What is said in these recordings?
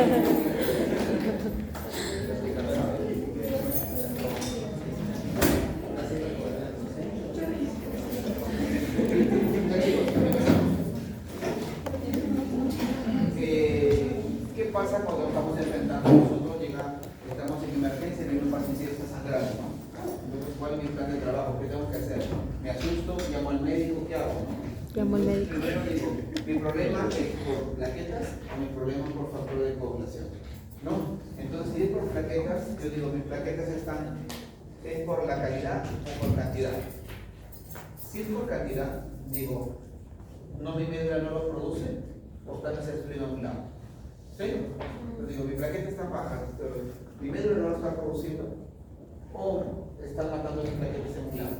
¿Qué pasa cuando estamos enfrentando nosotros? Estamos en emergencia y viene un paciente que está sangrando, ¿no? Entonces, ¿cuál es mi plan de trabajo? ¿Qué tengo que hacer? Me asusto, llamo al médico, ¿qué hago? Llamo al médico. Primero digo, ¿mi problema es por plaquetas o mi problema es por factor de coagulación? ¿No? Entonces, si es por plaquetas, yo digo, mis plaquetas ¿es por la calidad o por cantidad? Si es por cantidad, digo, ¿no mi médula no lo produce o están destruidos a un lado? ¿Sí? Entonces digo, mi plaqueta está baja, pero mi médula no lo está produciendo o están matando mis plaquetas en un lado.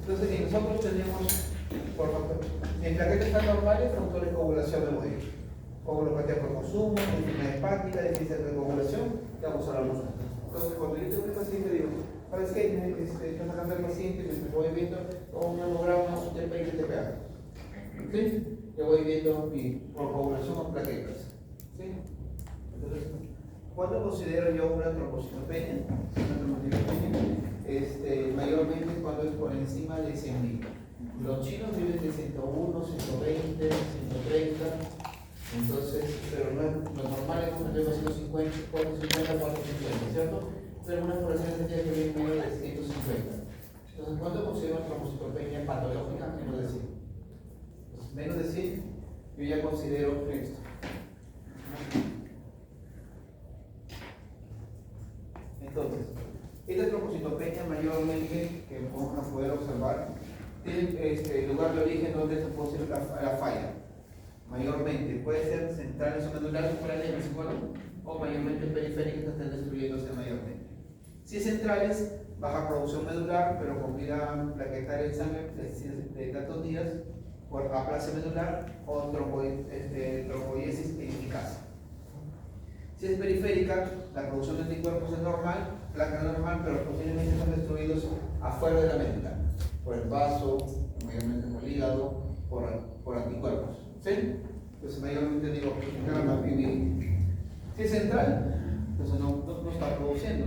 Entonces, si nosotros tenemos, por factor, mi plaqueta está normal, es factor de coagulación de modelo. Coagulopatía por consumo, enfermedad hepática, deficiencia de coagulación, que vamos a hablar nosotros. Entonces, cuando yo tengo un paciente, digo, ¿sabes qué? Estoy sacando al paciente, me voy viendo un hemograma, un TPA y TPA. ¿Sí? Yo voy viendo por coagulación o plaquetas. ¿Sí? Entonces, ¿cuándo considero yo una trombocitopenia? Mayormente cuando es por encima de 100.000. Los chinos viven de 101, 120, 130. Entonces, pero no es, lo normal es como tengo 150, 450, 450, ¿cierto? Pero una población tiene que vivir menos de 150. Entonces, ¿cuánto considero una trombocitopenia patológica? Menos de 100. Entonces, menos de 100, yo ya considero esto. Entonces, esta trombocitopenia mayormente que vamos a poder observar tiene lugar de origen donde se puede ser la falla. Mayormente puede ser centrales o medulares por anemas, o mayormente periféricas que están destruyéndose mayormente. Si es centrales, baja producción medular, pero con vida plaquetaria en sangre de tantos días, por aplasia medular o tromboiesis ineficaz. Si es periférica, la producción de anticuerpos es normal, placa normal, pero posiblemente están destruidos afuera de la médula, por el vaso, mayormente por el hígado, por anticuerpos. ¿Sí? Entonces mayormente digo, si es central, entonces no está produciendo.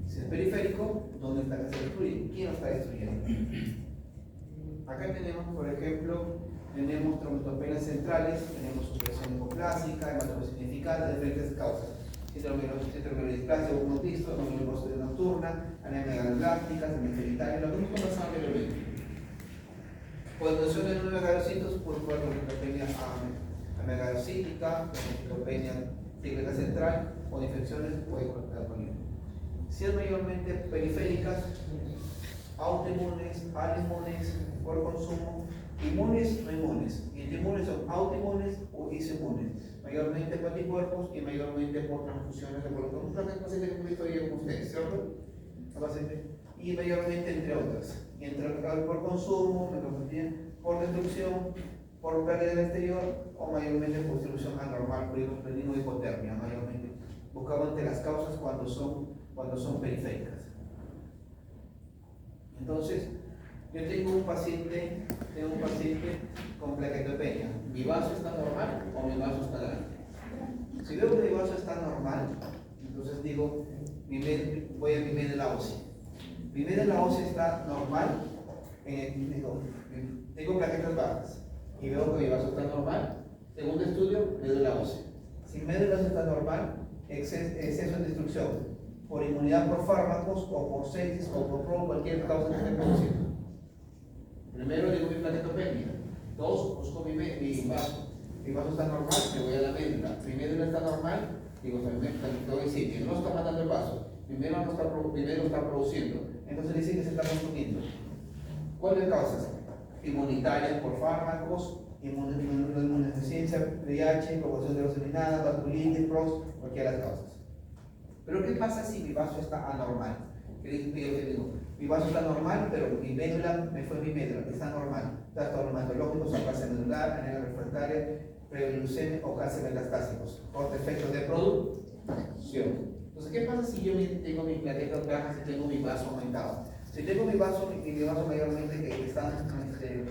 Si es periférico, ¿dónde está que se destruye? ¿Quién lo está destruyendo? Acá tenemos, por ejemplo, tenemos trombocitopenias centrales, tenemos supresión hipoplásica, hematopoiesis ineficaz de diferentes causas. Citromegalodisplasia o motisto, hemoglobinuria nocturna, anemia galáctica, semiferital, lo mismo conversamos anteriormente. Condición de megalocitos por trombocitopenia megalocítica, trombocitopenia cíclica central o infecciones o hepatitis. Si es mayormente periféricas, autoinmunes, alinmunes, por consumo, inmunes no inmunes. Y entre inmunes son autoinmunes o isoinmunes, mayormente por anticuerpos y mayormente por transfusiones de corazón. Un paciente que he visto yo con ustedes, ¿cierto? Y mayormente entre otras. Y por consumo, por destrucción, por pérdida del exterior o mayormente por distribución anormal, por hipotermia, mayormente. Buscamos entre las causas cuando son periféricas. Entonces, yo tengo un paciente con plaquetopenia. ¿Mi vaso está normal o mi vaso está grande? Si veo que mi vaso está normal, entonces digo, voy a mi médula ósea. Mi médula ósea está normal, tengo plaquetas bajas y veo que mi vaso está normal. Segundo estudio, médula ósea. Si mi médula ósea está normal, exceso de destrucción por inmunidad por fármacos o por sepsis o por cualquier causa que esté produciendo. Primero digo mi plaquetopenia. Dos, busco mi vaso. Mi vaso está normal, me voy a la médula. Mi médula está normal, digo, te voy a decir que no está matando el vaso. Mi médula está produciendo. Entonces dice que se está consumiendo. ¿Cuáles causas? Inmunitarias por fármacos, inmunodeficiencia, VIH, propagación de leucemia, vasculitis, PROS, cualquiera de las causas. Pero ¿qué pasa si mi vaso está anormal? Yo digo, mi vaso está normal, pero mi médula, mi médula, está normal. Datos reumatológicos, aplasia medular, anemia refractaria, preleucemia o cáncer metastásicos. Por defecto de producción. Entonces, ¿qué pasa si yo tengo mis plaquetas bajas y tengo mi vaso aumentado? Si tengo mi vaso mayormente que están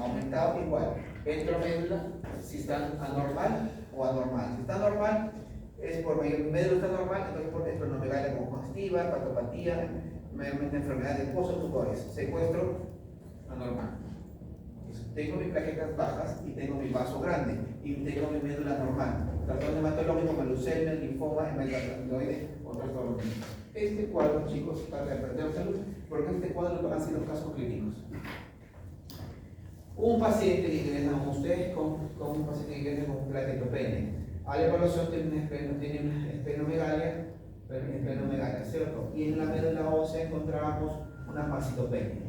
aumentados, igual. Entro médula, si están anormal o anormal. Si está normal, es por médula está normal, entonces por esplenomegalia como congestiva, patopatía, mayormente enfermedad de pozo, tumores, secuestro anormal. Tengo mis plaquetas bajas y tengo mi vaso grande y tengo mi médula normal. Trastorno hematológico, leucemia, linfoma, hematoloide o trastorno. Este cuadro, chicos, para aprender salud, porque este cuadro han sido casos clínicos. Un paciente que ingresa con ustedes con un paciente que ingresa con plaquetopenia. A la evaluación tiene una esplenomegalia, ¿cierto? Y en la médula ósea encontramos una fascitopenia.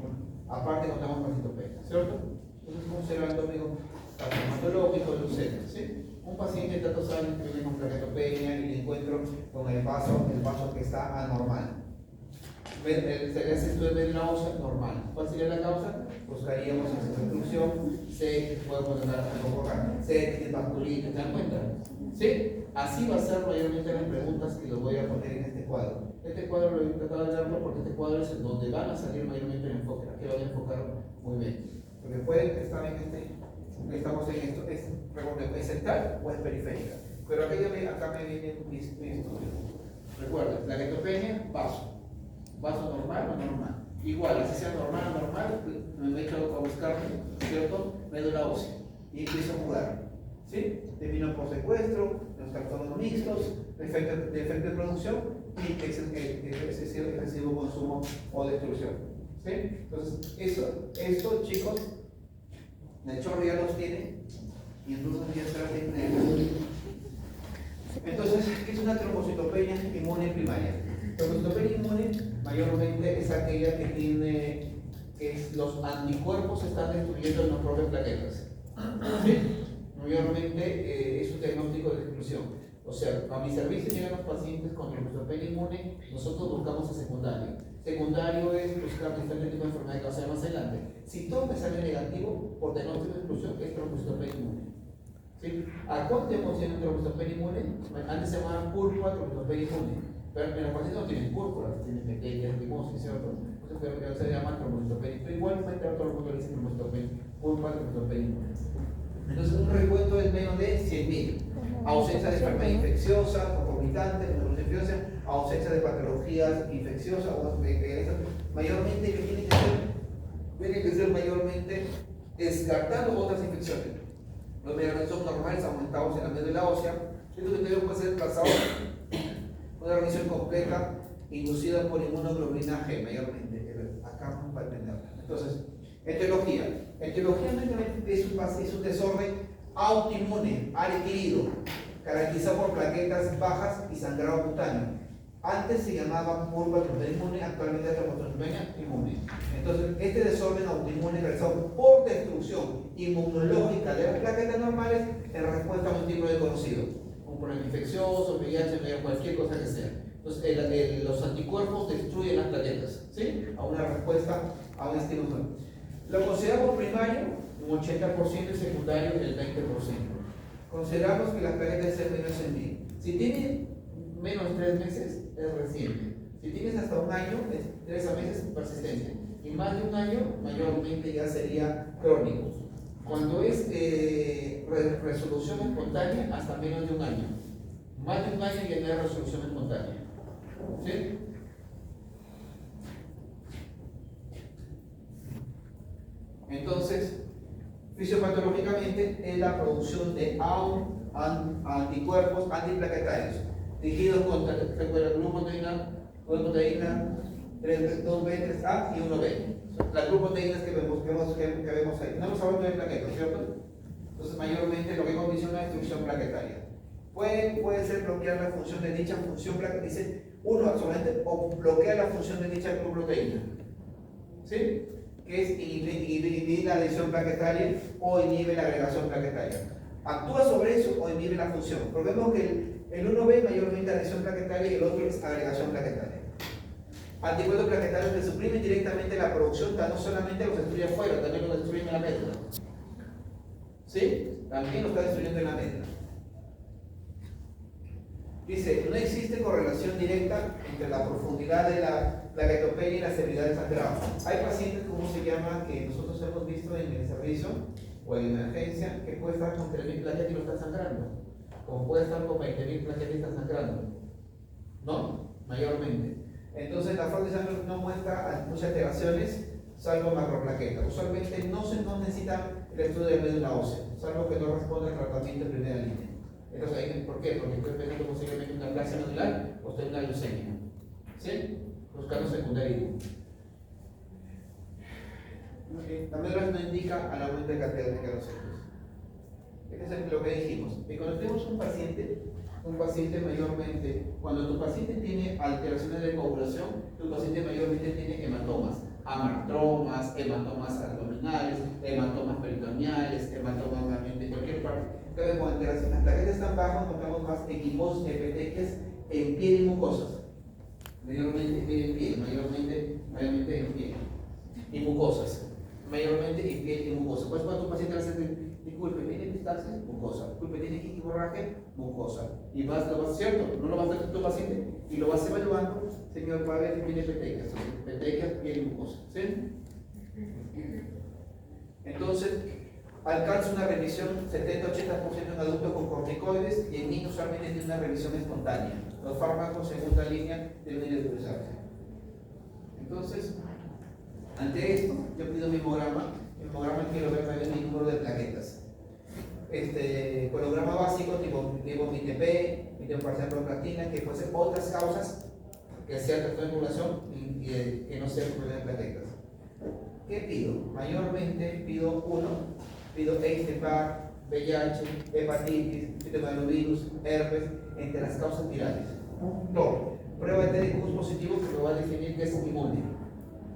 Aparte encontramos fascitopenia, ¿cierto? Entonces, considerando amigo hematológico, leucemia, ¿sí? Un paciente de tantos años que viene con plaquetopenia y le encuentro con el vaso que está anormal. Se le hace estudio de médula ósea normal. ¿Cuál sería la causa? Buscaríamos en reproducción, se puede poner algo sepsis, vasculitis, ¿te dan cuenta? ¿Sí? Así va a ser mayormente las preguntas que les voy a poner en este cuadro. Este cuadro lo he tratado de darlo porque este cuadro es en donde van a salir mayormente el enfoque, aquí van a enfocar muy bien. Porque pueden estar estamos en esto, ¿es central o es periférica? Pero acá me viene mi estudio. Recuerden, plaquetopenia, vaso normal o normal. Igual, así sea normal o normal, me meto a buscar, ¿cierto? Médula ósea y empiezo a jugar. ¿Sí? Termino por secuestro, los trastornos mixtos, defecto de producción y excesivo consumo o destrucción. ¿Sí? Entonces, esto, chicos, el chorro ya los tiene y entonces ya está. Entonces, ¿qué es una trombocitopenia inmune primaria? Trombocitopenia inmune mayormente es aquella que tiene los anticuerpos están destruyendo las propias plaquetas. ¿Sí? Mayormente es un diagnóstico de exclusión. O sea, a mi servicio llegan los pacientes con trombocitopenia inmune, nosotros buscamos el secundario. Secundario es buscar diferentes tipos de enfermedad que va a ser más adelante. Si todo me sale negativo, por diagnóstico de exclusión, es trombocitopenia inmune. ¿Sí? Actualmente tienen trombocitopenia inmune, antes se llamaba púrpura trombocitopenia inmune, pero en los pacientes no tienen púrpura, tienen pequeñas limosis, ¿cierto? Entonces, pero se llama trombocitopenia, pero igualmente a todo el mundo le dice trombocitopenia, púrpura trombocitopenia inmune. Entonces, un recuento es menos de 100.000. Ausencia de enfermedad infecciosa, concomitante, ausencia de patologías infecciosas, mayormente que tienen que ser mayormente descartando otras infecciones. Los medicamentos son normales aumentados en la médula ósea. Esto que puede ser trazado una remisión completa inducida por inmunoglobulina G, mayormente. Acá vamos a entenderla. Entonces, etiología. Etiología es un desorden autoinmune, adquirido, caracterizado por plaquetas bajas y sangrado cutáneo. Antes se llamaba púrpura trombocitopenia inmune, actualmente es trombocitopenia inmune. Entonces, este desorden autoinmune realizado por destrucción inmunológica de las plaquetas normales en respuesta a un tipo de conocido, un problema infeccioso, VIH, cualquier cosa que sea. Entonces, los anticuerpos destruyen las plaquetas, ¿sí? A una respuesta a un estímulo. Lo consideramos primario, un 80%, y secundario, el 20%. Consideramos que las plaquetas deben menos en 1000. Si tienen menos de 3 meses, es reciente. Si tienes hasta un año, es 3 meses persistente. Y más de un año, mayormente ya sería crónico. Cuando es resolución espontánea, hasta menos de un año. Más de un año ya no hay resolución espontánea. ¿Sí? Entonces, fisiopatológicamente es la producción de anticuerpos antiplaquetarios dirigidos contra glucoproteína, 2B, 3A y 1B. Las glucoproteínas que vemos ahí. No nos hablamos de plaquetas, ¿cierto? Entonces, mayormente lo que condiciona es destrucción plaquetaria. Puede ser bloquear la función de dicha función plaquetaria. Dice uno solamente, o bloquea la función de dicha glucoproteína. ¿Sí? Que es inhibir la adhesión plaquetaria o inhibe la agregación plaquetaria. Actúa sobre eso o inhibe la función. Porque vemos que el 1B mayormente adhesión plaquetaria y el otro es agregación plaquetaria. Anticuerpos plaquetarios que suprimen directamente la producción, no solamente los destruye afuera, también los destruyen en la médula. ¿Sí? También lo está destruyendo en la médula. Dice, no existe correlación directa entre la profundidad de la plaquetopenia y la severidad del sangrado. Hay pacientes, ¿cómo se llama?, que nosotros hemos visto en el servicio o en emergencia, que puede estar con 3.000 plaquetas y no está sangrando. como puede estar con 20.000 plaquetas y está sangrando, ¿no? Mayormente. Entonces la flor de sangre no muestra muchas alteraciones, salvo macroplaquetas. Usualmente no necesita el estudio de médula ósea, salvo que no responde al tratamiento de primera línea. Entonces, ¿por qué? Porque estoy pensando posiblemente una aplasia nodular o estoy en una leucemia. ¿Sí? Buscando secundario. La médula no indica al aumento de cantidad de caroceritos. Este es lo que dijimos. Y cuando tenemos un paciente mayormente, cuando tu paciente tiene alteraciones de coagulación, tu paciente mayormente tiene hematomas, amartromas, hematomas abdominales, hematomas peritoneales, hematomas de cualquier parte. Entonces, cuando las plaquetas están bajas, encontramos más equimosis, epitelias en piel y mucosas. Mayormente en piel, mayormente en piel. Y mucosas. Mayormente en piel y mucosa. Pues cuando tu paciente le hace, disculpe, ¿tiene epistaxis? Mucosa. Disculpe, ¿tiene hemorragia? Mucosa. Y lo vas, ¿cierto? No lo vas a hacer tu paciente y lo vas evaluando, señor, va a ver que tiene petecas. Petecas, piel y mucosa. ¿Sí? Entonces, alcanza una remisión 70-80% en adultos con corticoides y en niños solamente tiene una remisión espontánea. Los fármacos segunda línea deben ir a utilizarse. Entonces, ante esto, yo pido mi hemograma. El hemograma quiero ver también mi número de plaquetas. Colograma básico, tipo MITP, mitioparcial proplatina, que puede ser otras causas que sea trastorno de coagulación y que no sea problema de plaquetas. ¿Qué pido? Mayormente pido AIDS, TEPAC, VIH, hepatitis, citomegalovirus, herpes, entre las causas virales. 2. Prueba de TDQ positivo que me va a definir que es inmune.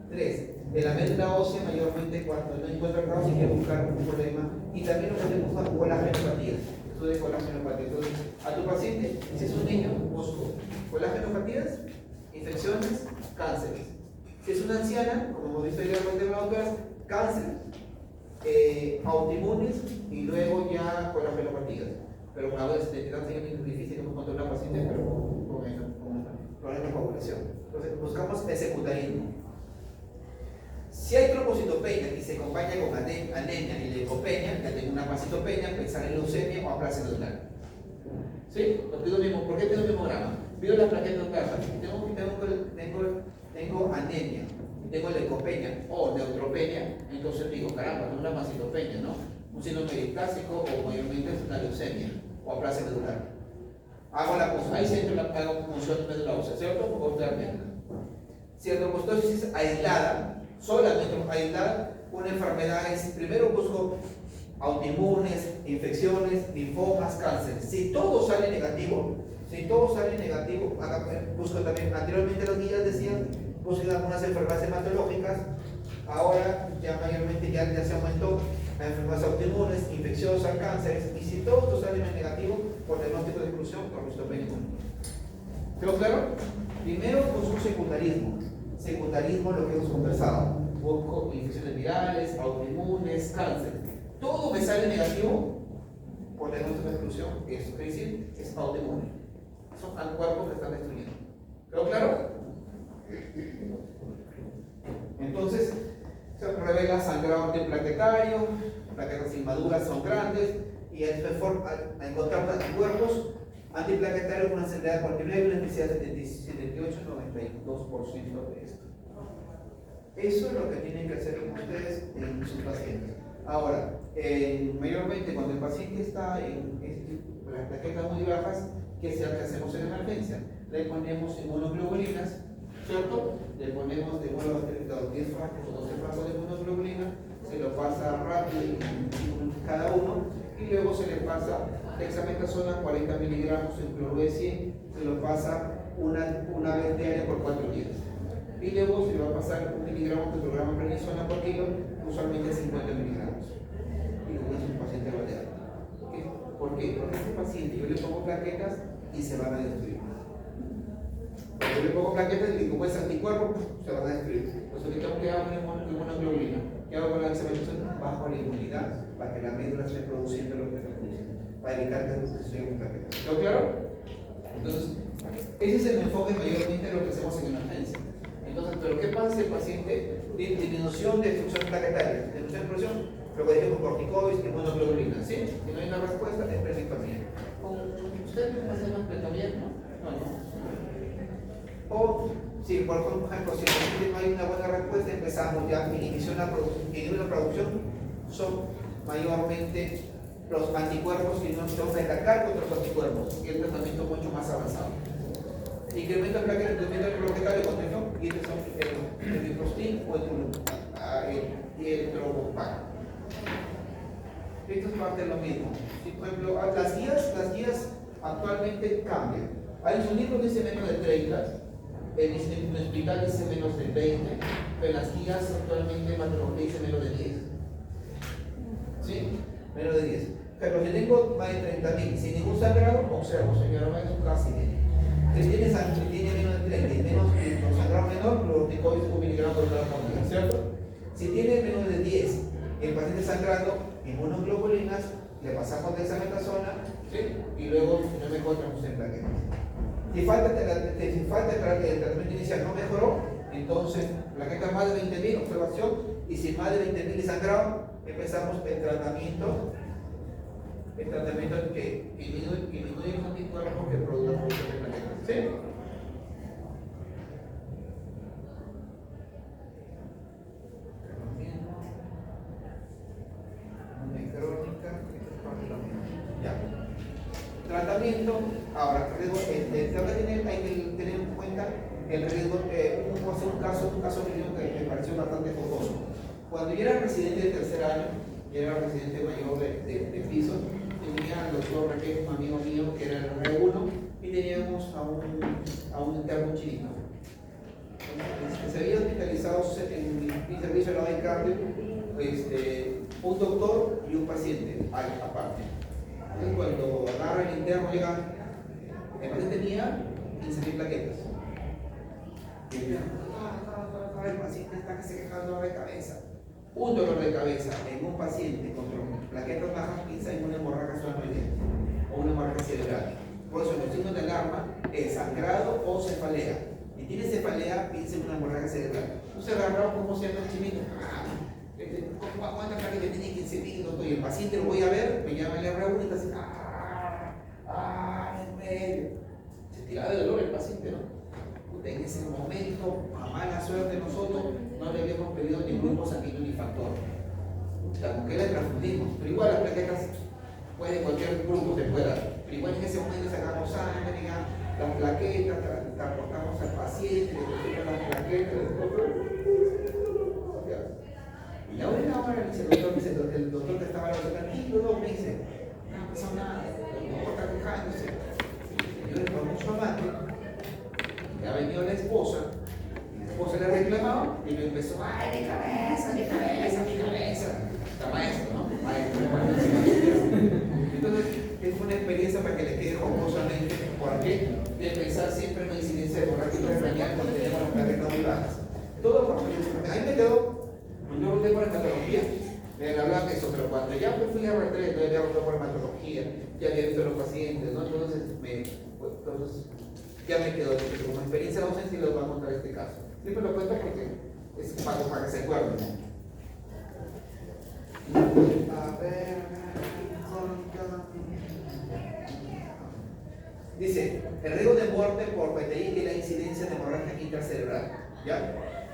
3. De la médula ósea, mayormente cuando no encuentro causa, hay que buscar un problema. Y también lo que le busca colágenopatía. Estudio de colágenopatía. Entonces, a tu paciente, si es un niño, busco colágenopatías, infecciones, cánceres. Si es una anciana, como hemos visto ya en la doctora, cáncer, autoinmunes y luego ya colágenopatías. Pero una vez de edad es difícil encontrar una paciente pero con problemas de coagulación. Entonces, buscamos el secundarismo. Si hay trombocitopenia y se acompaña con anemia y leucopenia, ya tengo una macitopenia, pensar en leucemia o aplasia nodular. ¿Sí? ¿Por qué pido el hemograma? Pido las plaquetas bajas. Tengo anemia, tengo leucopenia o neutropenia, entonces digo, caramba, no es una macitopenia, ¿no? Un síndrome metastásico o mayormente es una leucemia o aplasia nodular. Hago la cosa, ahí siempre hago función de médula ósea, ¿cierto? O otra médica. Si la trombostosis es aislada, solamente aislada, una enfermedad es, primero busco autoinmunes, infecciones, linfomas, cánceres. Si todo sale negativo, busco también, anteriormente las guías decían, busquen algunas enfermedades hematológicas, ahora ya mayormente ya se aumentó a enfermedades autoinmunes, infecciosas, cánceres, y si todo esto sale negativo, por diagnóstico de exclusión, trombocitopenia. ¿Quedó claro? Primero busco secundarismo, lo que hemos conversado. Busco infecciones virales, autoinmunes, cáncer. Todo me sale negativo por diagnóstico de exclusión. Eso quiere decir es autoinmune. Son anticuerpos que están destruyendo. ¿Quedó claro? Entonces, se revela sangrado antiplaquetario, plaquetas inmaduras son grandes, y al encontrar anticuerpos antiplaquetarios con una sensibilidad cualquier nivel, una especial de 78-92% de esto. Eso es lo que tienen que hacer ustedes en sus pacientes. Ahora, mayormente cuando el paciente está en las plaquetas muy bajas, ¿qué hacemos en emergencia? Le ponemos inmunoglobulinas, ¿cierto? Le ponemos de vuelo 10 frascos o 12 frascos de inmunoglobulina, se lo pasa rápido cada uno, y luego se le pasa dexametasona 40 miligramos en cloruro de 100, se lo pasa una vez diaria por 4 días. Y luego se le va a pasar 1 miligramo de programa prednisona por kilo, usualmente 50 miligramos. Y luego es un paciente rodeado. ¿Por qué? Porque a este paciente yo le pongo plaquetas y se van a destruir. Yo le pongo plaquetas y como es anticuerpo, se van a destruir. Entonces, ¿qué hago con inmunoglobulina? ¿Qué hago con la dexametasona? Bajo la inmunidad para que la médula esté produciendo lo que está produciendo, para evitar que se destruyan plaquetas. ¿Está claro? Entonces, ese es el enfoque mayormente de lo que hacemos en emergencia. Entonces, ¿pero qué pasa si el paciente tiene disminución de función plaquetaria? Disminución de función, lo que dijimos corticoides y inmunoglobulina, ¿sí? Si no hay una respuesta, es precipitación. Con Si, por ejemplo, si el paciente no hay una buena respuesta, empezamos ya en inicio de la producción, son mayormente los anticuerpos que no se van a atacar contra los anticuerpos, y el tratamiento mucho más avanzado. Incremento plaquetario, contención, y estos son el miprostin o el trombopán. Esto es parte de lo mismo. Si, por ejemplo, las guías actualmente cambian. Hay un libro que dice menos de 30, en el hospital dice menos de 20, pero las guías actualmente hematología dice menos de 10. ¿Sí? Menos de 10. Pero si tengo más de 30.000 sin ningún sangrado, observo, señora, es un casi. Si tiene sangre, tiene menos de 30 y menos sangrado menor, los corticoides 1 miligramo por cada día, ¿cierto? Si tiene menos de 10, el paciente sangrando, inmunoglobulinas, le pasamos de esa metasona, ¿sí? Y luego, si no mejor, tenemos en plaquetas. Si falta el tratamiento inicial no mejoró, entonces plaquetas más de 20.000, observación, y si más de 20.000 de sangrado, empezamos el tratamiento que disminuye los anticuerpos que producen la producción de plaquetas. ¿Sí? Ya. Tratamiento, ahora, riesgo, hay que tener en cuenta el riesgo, un caso clínico que me pareció bastante jocoso. Cuando yo era residente de tercer año, yo era residente mayor de piso, tenía al doctor Raquel, un amigo mío que era el R1, y teníamos a un interno chinito. Se había hospitalizado en mi servicio de la de cardio, un doctor y un paciente aparte. Entonces, cuando agarra el interno, llega, el paciente tenía 15.000 plaquetas. Y el paciente está que se queja de dolor de cabeza. Un dolor de cabeza en un paciente con plaquetas bajas piensa en una hemorragia sudominal o una hemorragia cerebral. Por eso los signos de alarma es sangrado o cefalea. Y tiene cefalea, piensa en una hemorragia cerebral. Entonces agarrado como se llama el chinito. ¿Cuántas plaquetas tiene 15.000, doctor? Y el paciente lo voy a ver, me llama el R1 y está así. En medio. Se tiraba de dolor el paciente, ¿no? En ese momento, a mala suerte nosotros, no le habíamos pedido ni grupo sanguíneo ni factor. La mujer la transfundimos, pero igual las plaquetas puede cualquier grupo se pueda. Pero igual en ese momento sacamos sangre, las plaquetas, transportamos al paciente, le pusimos las plaquetas, y ahora el doctor que estaba tranquilo, me dice, no ha pasado nada, no está quejándose. Yo le pongo un amante. Ya venía la esposa le reclamaba y me empezó, ¡ay, mi cabeza! Está maestro, ¿no? Entonces, es una experiencia para que le quede jocosamente, porque de pensar siempre en la incidencia de hemorragia intracranial cuando tenemos las plaquetas muy bajas. Todo por a mí me quedó, yo volví por hematología, me hablaban de eso, pero cuando ya fui a R3, yo ya volví por hematología, ya había visto a los pacientes, ¿no? Entonces, ya me quedó como experiencia docente y les voy a contar este caso. Siempre lo cuento porque es para que se acuerden. A ver, dice, el riesgo de muerte por PTI y la incidencia de hemorragia intracerebral. ¿Ya?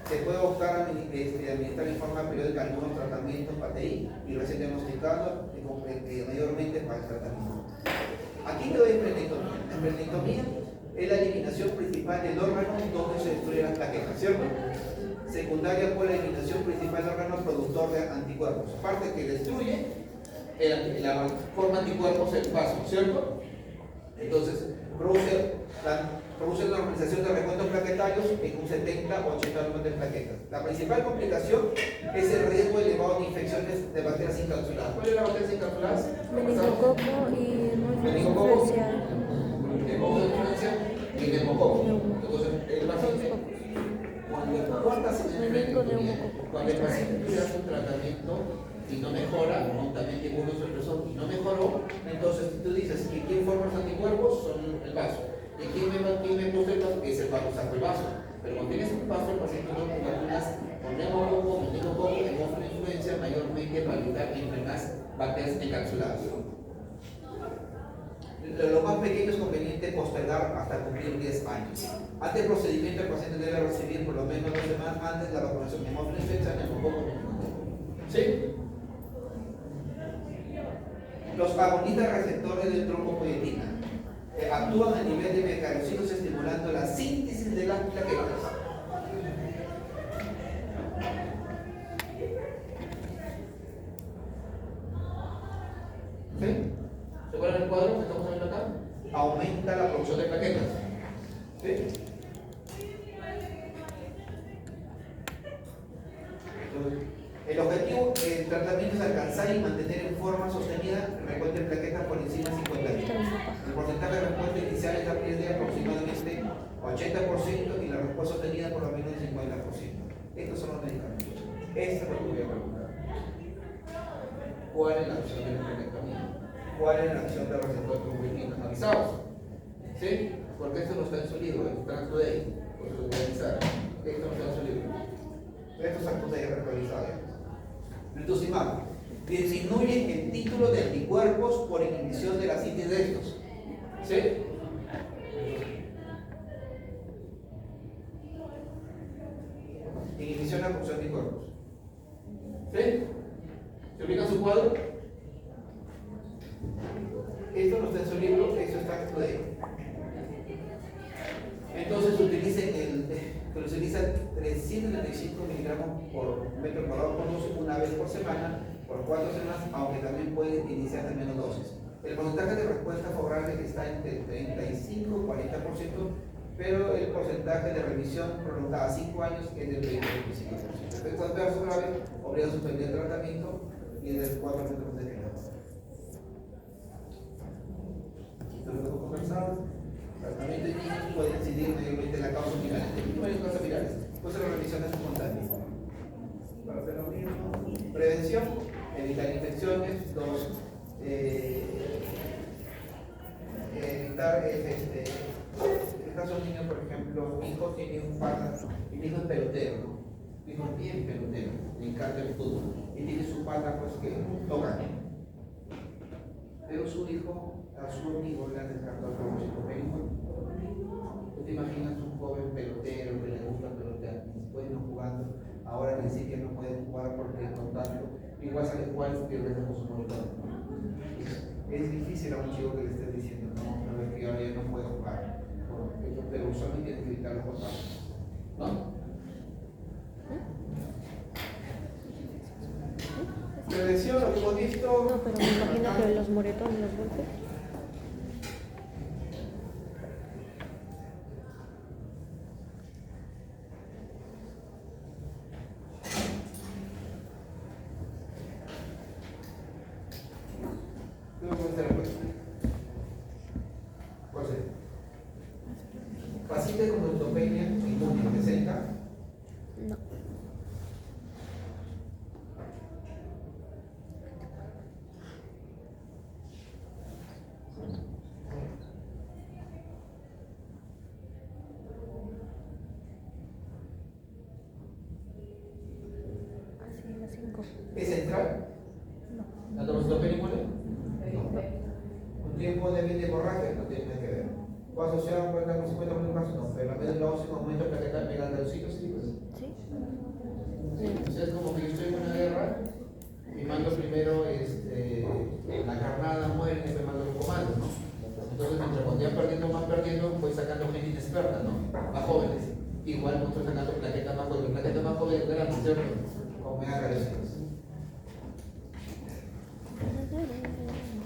Se puede optar a administrar en forma periódica algunos tratamientos PTI y recién diagnosticado mayormente para el tratamiento. Aquí te doy esplenectomía. La esplenectomía es la eliminación principal del órgano donde se destruyen las plaquetas, ¿cierto? Secundaria por la eliminación principal del órgano productor de anticuerpos. Aparte que destruye, la forma anticuerpos el vaso, ¿cierto? Entonces, produce la normalización de recuentos plaquetarios en un 70 o 80% de plaquetas. La principal complicación es el riesgo elevado de infecciones de bacterias encapsuladas. ¿Cuál es la bacterias encapsuladas? Meningococo y meningococo y neumococo. Entonces, el paciente, cuando el paciente hace un tratamiento y no mejora, juntamente con uno sorpresor y no mejoró, entonces tú dices que ¿quién forma los anticuerpos? Son el vaso. ¿Y quién me protege? Es el vaso, saco el vaso. Pero cuando tienes un vaso, el paciente no con vacunas con neumococo, meningococo, tenemos una influencia mayormente para evitar enfermedades bacterias encapsuladas. Lo más pequeño es conveniente postergar hasta cumplir 10 años. Ante el procedimiento, el paciente debe recibir por lo menos 2 semanas antes la vacunación de hemófilos infección y neumococo. ¿Sí? Los agonistas receptores de trombopoietina actúan a nivel de mecanocitos estimulando la síntesis de las plaquetas. ¿Sí? ¿Se acuerdan el cuadro que estamos viendo acá? Aumenta la producción de plaquetas. ¿Sí? Entonces, el objetivo del tratamiento es alcanzar y mantener en forma sostenida el recuento de plaquetas por encima de 50 días. El porcentaje de respuesta inicial es de aproximadamente 80% y la respuesta sostenida por lo menos el 50%. Estos son los medicamentos. Esto es lo que voy a preguntar. ¿Cuál es la acción de la plaquectomía? ¿Cuál es la acción del receptor trombopoietina? ¿Avisados? ¿Sí? Porque esto no está en su libro, está en Today. Por eso lo voy a avisar. Esto no está en su libro. Esto es actos de realizado. Rituximab disminuye el título de anticuerpos por inhibición de la síntesis de estos. ¿Sí? Inhibición de la producción de anticuerpos. ¿Sí? ¿Se ubica su cuadro? Esto no está en su libro, esto está en Today. Entonces utiliza 335 miligramos por metro cuadrado por dosis una vez por semana, por 4 semanas, aunque también puede iniciar de menos dosis. El porcentaje de respuesta favorable está entre 35 y 40%, pero el porcentaje de remisión prolongada a 5 años es del 20-25%. Estos casos graves obligan a suspender el tratamiento y del 4% de final. Esto es lo que hemos conversado. El tratamiento de niños puede incidir mayormente en la causa viral. No hay causas virales, pues la remisión es espontánea. Para hacer lo mismo, prevención, evitar infecciones. 2, evitar en el caso de un niño, por ejemplo, mi hijo tiene un pata, mi hijo es pelotero, ¿no? Mi hijo es bien pelotero, le encanta el fútbol y tiene su pata pues que toca. Pero su hijo, a su amigo le han descartado el propósito médico. ¿Tú te imaginas un joven pelotero que le gusta pelotear, después no jugando, ahora le dice que no puede jugar porque el contacto, igual sale jugando y pierde con su monitor? Es difícil a un chico que le esté diciendo, no, pero que ahora ya no puede jugar, pero usualmente tiene que evitar los contactos. ¿No? Prevención, lo que hemos visto. No, pero me imagino que los moretones, los golpes. ¿Cuál sería? Paciente con neutropenia inmune presenta. No. Así, las 5. ¿Es central? No. ¿La trombocitopenia inmune? No. ¿Un tiempo de vida de hemorragia? No tiene nada que ver. ¿Va asociado con el 50% de casos? No, pero la médula ósea con aumento plaquetal megalocito, sí, pues. ¿Sí? Entonces es como que yo estoy en una guerra y mando primero la carnada muere y después mando los comandos, ¿no? Entonces mientras cuando ya perdiendo, voy sacando gente inexperta, ¿no? Más jóvenes. Igual no estoy sacando plaquetas más jóvenes, plaquetas más jóvenes grandes, ¿cierto? Como me agradecidos.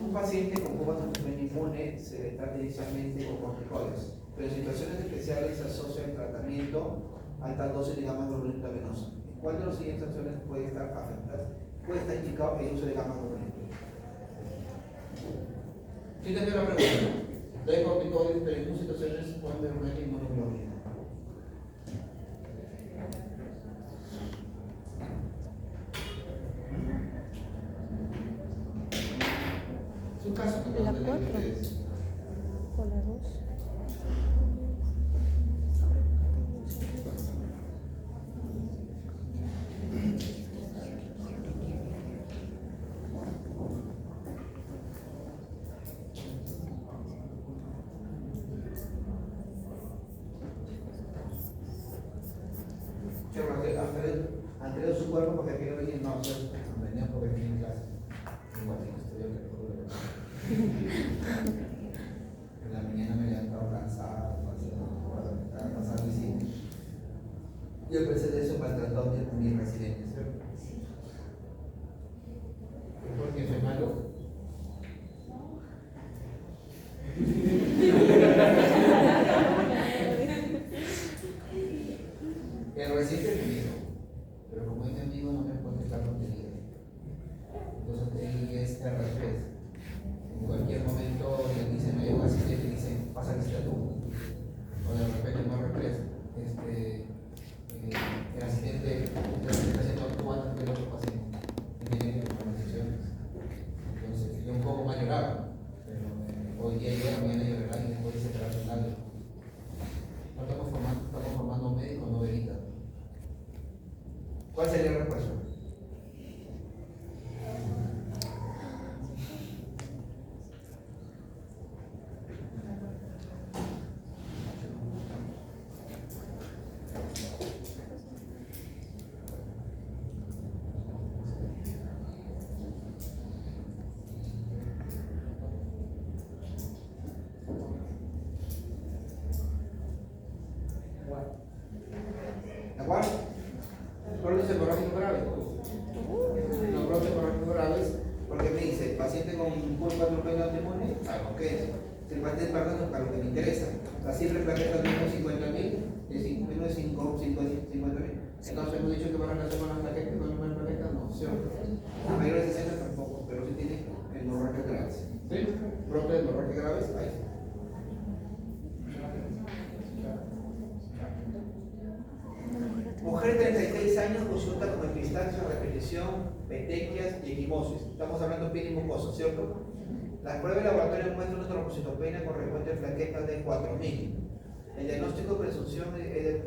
Un paciente con poca neutropenia inmune se le trata inicialmente con corticoides, pero en situaciones especiales se asocia el tratamiento a alta dosis de gamma globulina venosa. ¿Cuál de las siguientes acciones puede estar afectada? Puede estar indicado el uso de gamma globulina. ¿Sí te la pregunta? De corticoides, pero en qué situaciones pueden ver una inmunoglobulina. Es un caso que La no 4 o la 2. En la mañana me he levantado cansado, pasando y sí. Yo pensé de eso maltratado de mis residentes, ¿cierto? Porque soy malo. El residente es mi amigo, pero como es mi amigo no me puede estar contenido. Entonces es el revés. En cualquier momento le dicen, no hay un asistente y dicen, pasa que sea tú. O de repente no represa. El asistente está haciendo tú antes que el otro paciente. Y tiene que tomar decisiones. Entonces yo un poco más lloraba, pero hoy día llora, mañana llorará y después se quedará con algo. No estamos formando médicos, no veritas. ¿Cuál sería la respuesta? ¿De acuerdo? Problemas hemorrágicos graves. Los problemas hemorrágicos graves, porque me dice, paciente con pulpa atropellado de pulmón, algo que es. Si el paciente perdón, a lo que me interesa. La cifra de plaquetas menos de 50.000, menos de 50.000. Entonces hemos dicho que van a relación con las plaquetas, con el número de plaquetas, no, ¿cierto? A mayores de 60 tampoco, pero sí tiene hemorragias graves. ¿Sí? Problemas hemorrágicos graves, ahí. Mujer de 36 años consulta con epistaxia, repetición, petequias y equimosis. Estamos hablando de piel y mucosa, ¿cierto? Las pruebas de laboratorio muestran una trombocitopenia con frecuente plaquetas de 4.000. El diagnóstico de presunción es de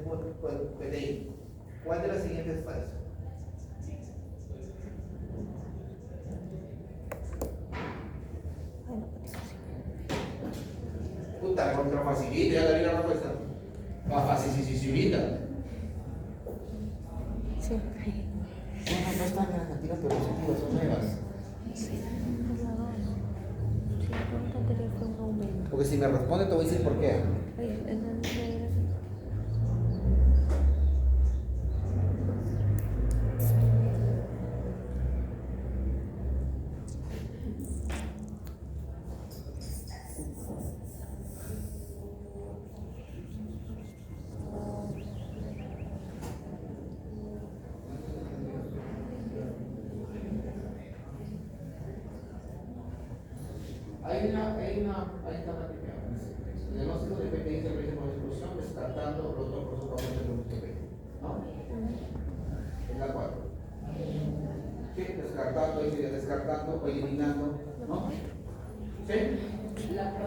PDI. ¿Cuál de las siguientes es falsa? Puta, contra facilita, ya le di la respuesta. Va facilita. Sí. No están negativas, pero positivas, son nuevas. Sí, es la 2. Sí, la pregunta anterior fue un aumento. Porque si me responde, te voy a decir por qué. Ahí, en el Ahí está la primera. El diagnóstico de PTI se realiza con exclusión, descartando los dos por su papel de producto, ¿no? Es la 4. ¿Sí? Descartando o eliminando, ¿no? ¿Sí? La 4.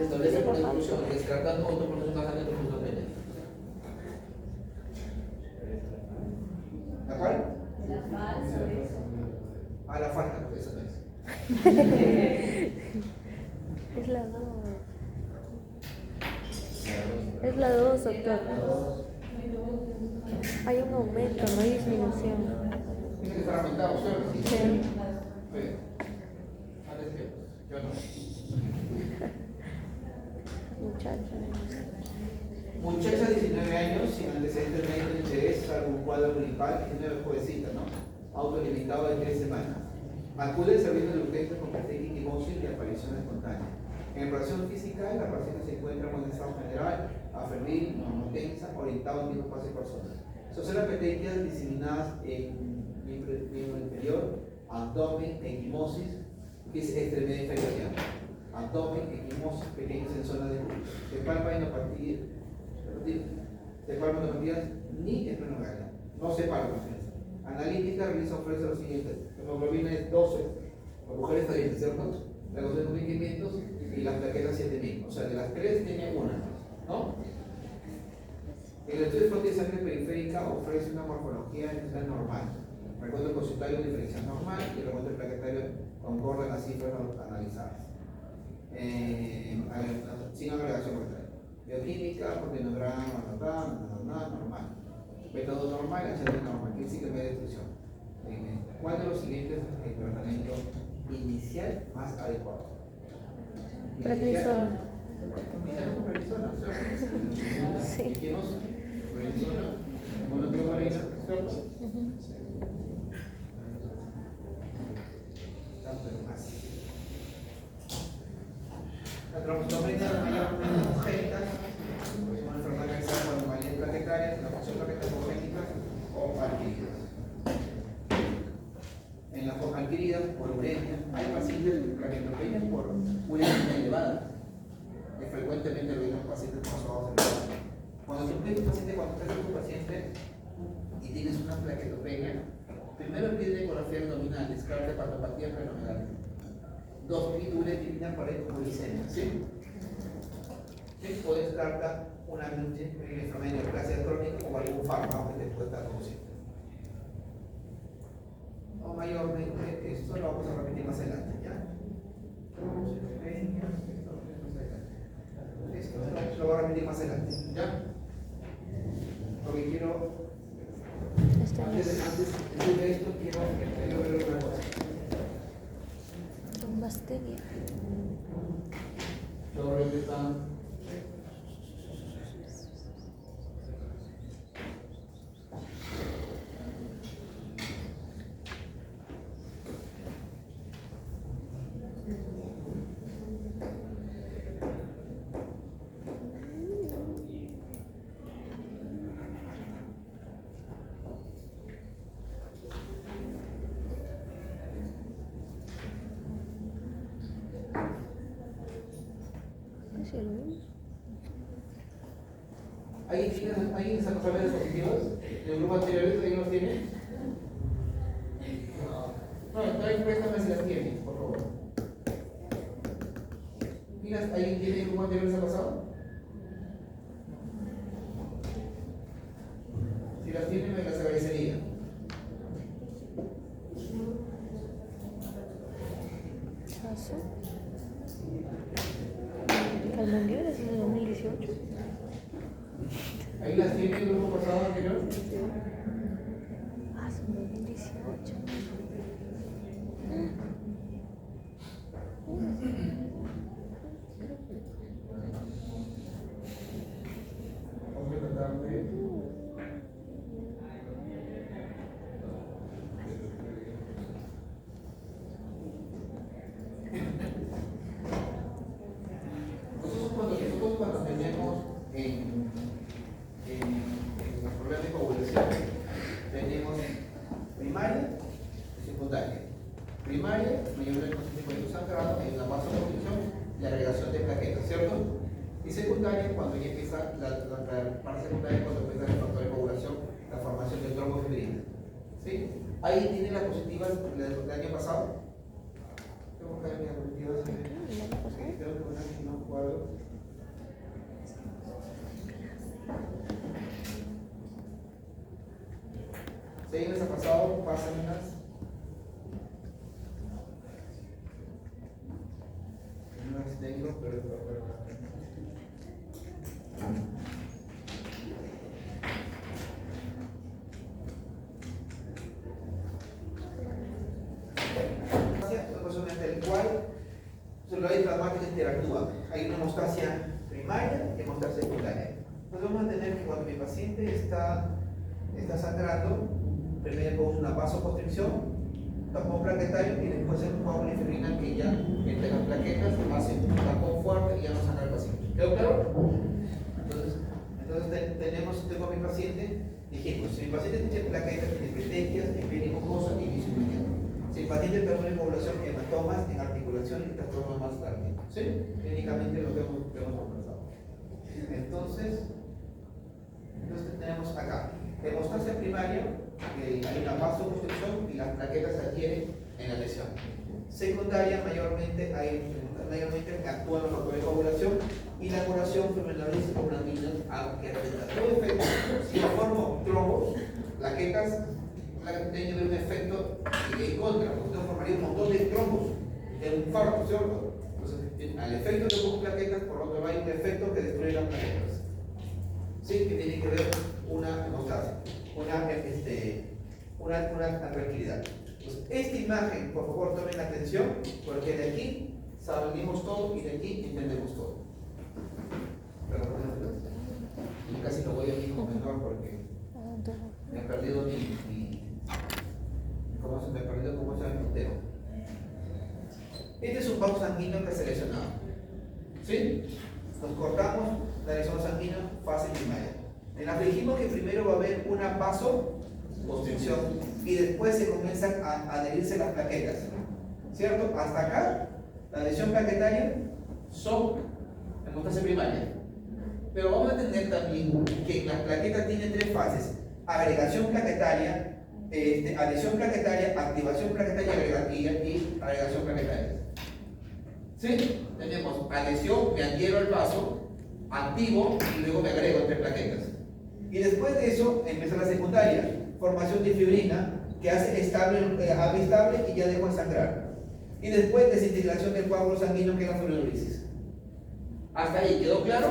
Establece por exclusión, descartando otro porcentaje de producto PTI. ¿De acuerdo? La falsa de eso. Ah, la falta, eso no es. es la 2. Es la 2, doctor. Hay un aumento, no hay disminución. Tiene que estar aumentado, ¿cierto? Sí. Sí. Yo no. Muchacha de 19 años, sin antecedentes médicos de interés, algún cuadro gripal, 19 jovencita, ¿no? Autolimitado de 3 semanas. Acude al servicio de urgencias con petequia, equimosis y aparición espontánea. En relación física, la paciente se encuentra en buen estado general, afebril, normotensa, orientado en mismo fase personal. Son las petequias diseminadas en miembro inferior, abdomen, equimosis, que es extremidad inferior. Abdomen, equimosis, pequeñas en zona de palpa y nopatía, de palpa nopatías ni esplenomegalia. No se palpa. Analítica ofrece lo siguiente: hemoglobina es 12, la mujer está bien, ¿cierto? La cosa es 1.500 y las plaquetas 7.000. O sea, de las 3 tiene una, ¿no? El estudio de flota de sangre periférica ofrece una morfología normal. Recuerdo el consultario diferencial normal y el recuento plaquetario concorda las cifras analizadas. Sin agregación contraria. Bioquímica, proteinograma, normal. Método normal, HRV normal, que sí que me da destrucción. ¿Cuál de los siguientes es el tratamiento inicial más adecuado. Prednisona. Inicial con prednisona, ¿cierto? Sí. Dijimos prednisona, monoteomarina, ¿cierto? Tanto más. La trombocitopenia mayormente congénita es una enfermedad que se llama anomalías plaquetarias, la función plaquetaria congénita o adquiridas. En la forma adquirida por uremia, hay pacientes con plaquetopenia por uremia elevada. Que frecuentemente lo vemos en pacientes más bajos de la. Cuando tú ves un paciente, cuando estás con tu paciente y tienes una plaquetopenia, primero pide ecografía abdominal, descarta hepatopatía fenomenal. 2, pide uretrina para hipoglicemia, ¿sí? ¿Sí? O descarta una enfermedad de neoplasia crónica o algún fármaco que te pueda estar produciendo. O mayormente, esto lo vamos a repetir más adelante, ¿ya? Esto lo voy a repetir más adelante, ¿ya? Porque quiero, antes de esto, quiero ver otra cosa. Trombasteria. Lo repetamos. ¿Alguien sacó papeles positivos? ¿El grupo anterior alguien los tiene? No, entonces préstame si las tiene, por favor. ¿Alguien tiene el grupo anterior que se ha pasado? Si las tiene, me las agradecería. ¿Chazo? ¿Calmondial es de 2018? ¿Ahí las tiene el grupo pasado anterior? Ah, son 2018. Vamos a tratar de... Nosotros cuando tenemos en los problemas de coagulación, tenemos primaria y secundaria. Primaria, mayormente consiste sangrado, en la vasoconstricción y la agregación de plaquetas, ¿cierto? Y secundaria, cuando ya empieza la parte secundaria, cuando empieza el factor de coagulación, la formación del trombofibrina. ¿Sí? Ahí tiene las positivas del año pasado. Tengo que ver las positivas. ¿El año pasado? Creo que una aquí no cuadro. Si ahí les ha pasado, pásenlas. No las tengo, pero el cual la inflamática interactúa. Hay una hemostasia primaria y hemostasia secundaria. Entonces vamos a tener que cuando mi paciente está sangrando, primero con una vasoconstricción, tapón plaquetario y después el coagulina que ya entre las plaquetas hace un tapón fuerte y ya no sangra el paciente. ¿Quedó claro? Entonces tengo a mi paciente, dijimos, si mi paciente tiene plaquetas, tiene petequias, epenimucosa y bisuria. Si el paciente tiene una población de hematomas en articulación y trastorno más tarde, ¿sí? Clínicamente lo que hemos conversado. Entonces tenemos acá hemostasia primaria, que hay una vasoconstricción y las plaquetas se adhieren en la lesión. Secundaria, mayormente actúan los factores de coagulación y la coagulación femenaliza con una mina que afecta todo efecto. Si yo formo trombos, plaquetas, tiene un efecto en contra, usted formaría un montón de trombos en un infarto, ¿cierto? Entonces, al efecto de las plaquetas, por otro lado, hay un efecto que destruye las plaquetas. Sí, que tiene que ver una hemostasia, una tranquilidad. Entonces, esta imagen, por favor, tomen atención, porque de aquí sabemos todo y de aquí entendemos todo. Y casi lo voy a mi hijo menor porque me he perdido ¿cómo se me ha perdido? ¿Cómo se llama el puntero? Este es un vaso sanguíneo que he seleccionado. ¿Sí? Nos cortamos la lesión sanguínea, fase primaria. En la dijimos que primero va a haber una vasoconstricción y después se comienzan a adherirse las plaquetas. ¿Cierto? Hasta acá, la lesión plaquetaria son en fase primaria. Pero vamos a entender también que la plaqueta tiene tres fases: agregación plaquetaria, adhesión plaquetaria, activación plaquetaria y agregación plaquetaria. ¿Sí? Tenemos adhesión, me adhiero al vaso, activo y luego me agrego entre plaquetas. Y después de eso empieza la secundaria, formación de fibrina, que hace estable y ya dejo de sangrar. Y después desintegración del coágulo sanguíneo, que es la fibrinolisis. ¿Hasta ahí quedó claro?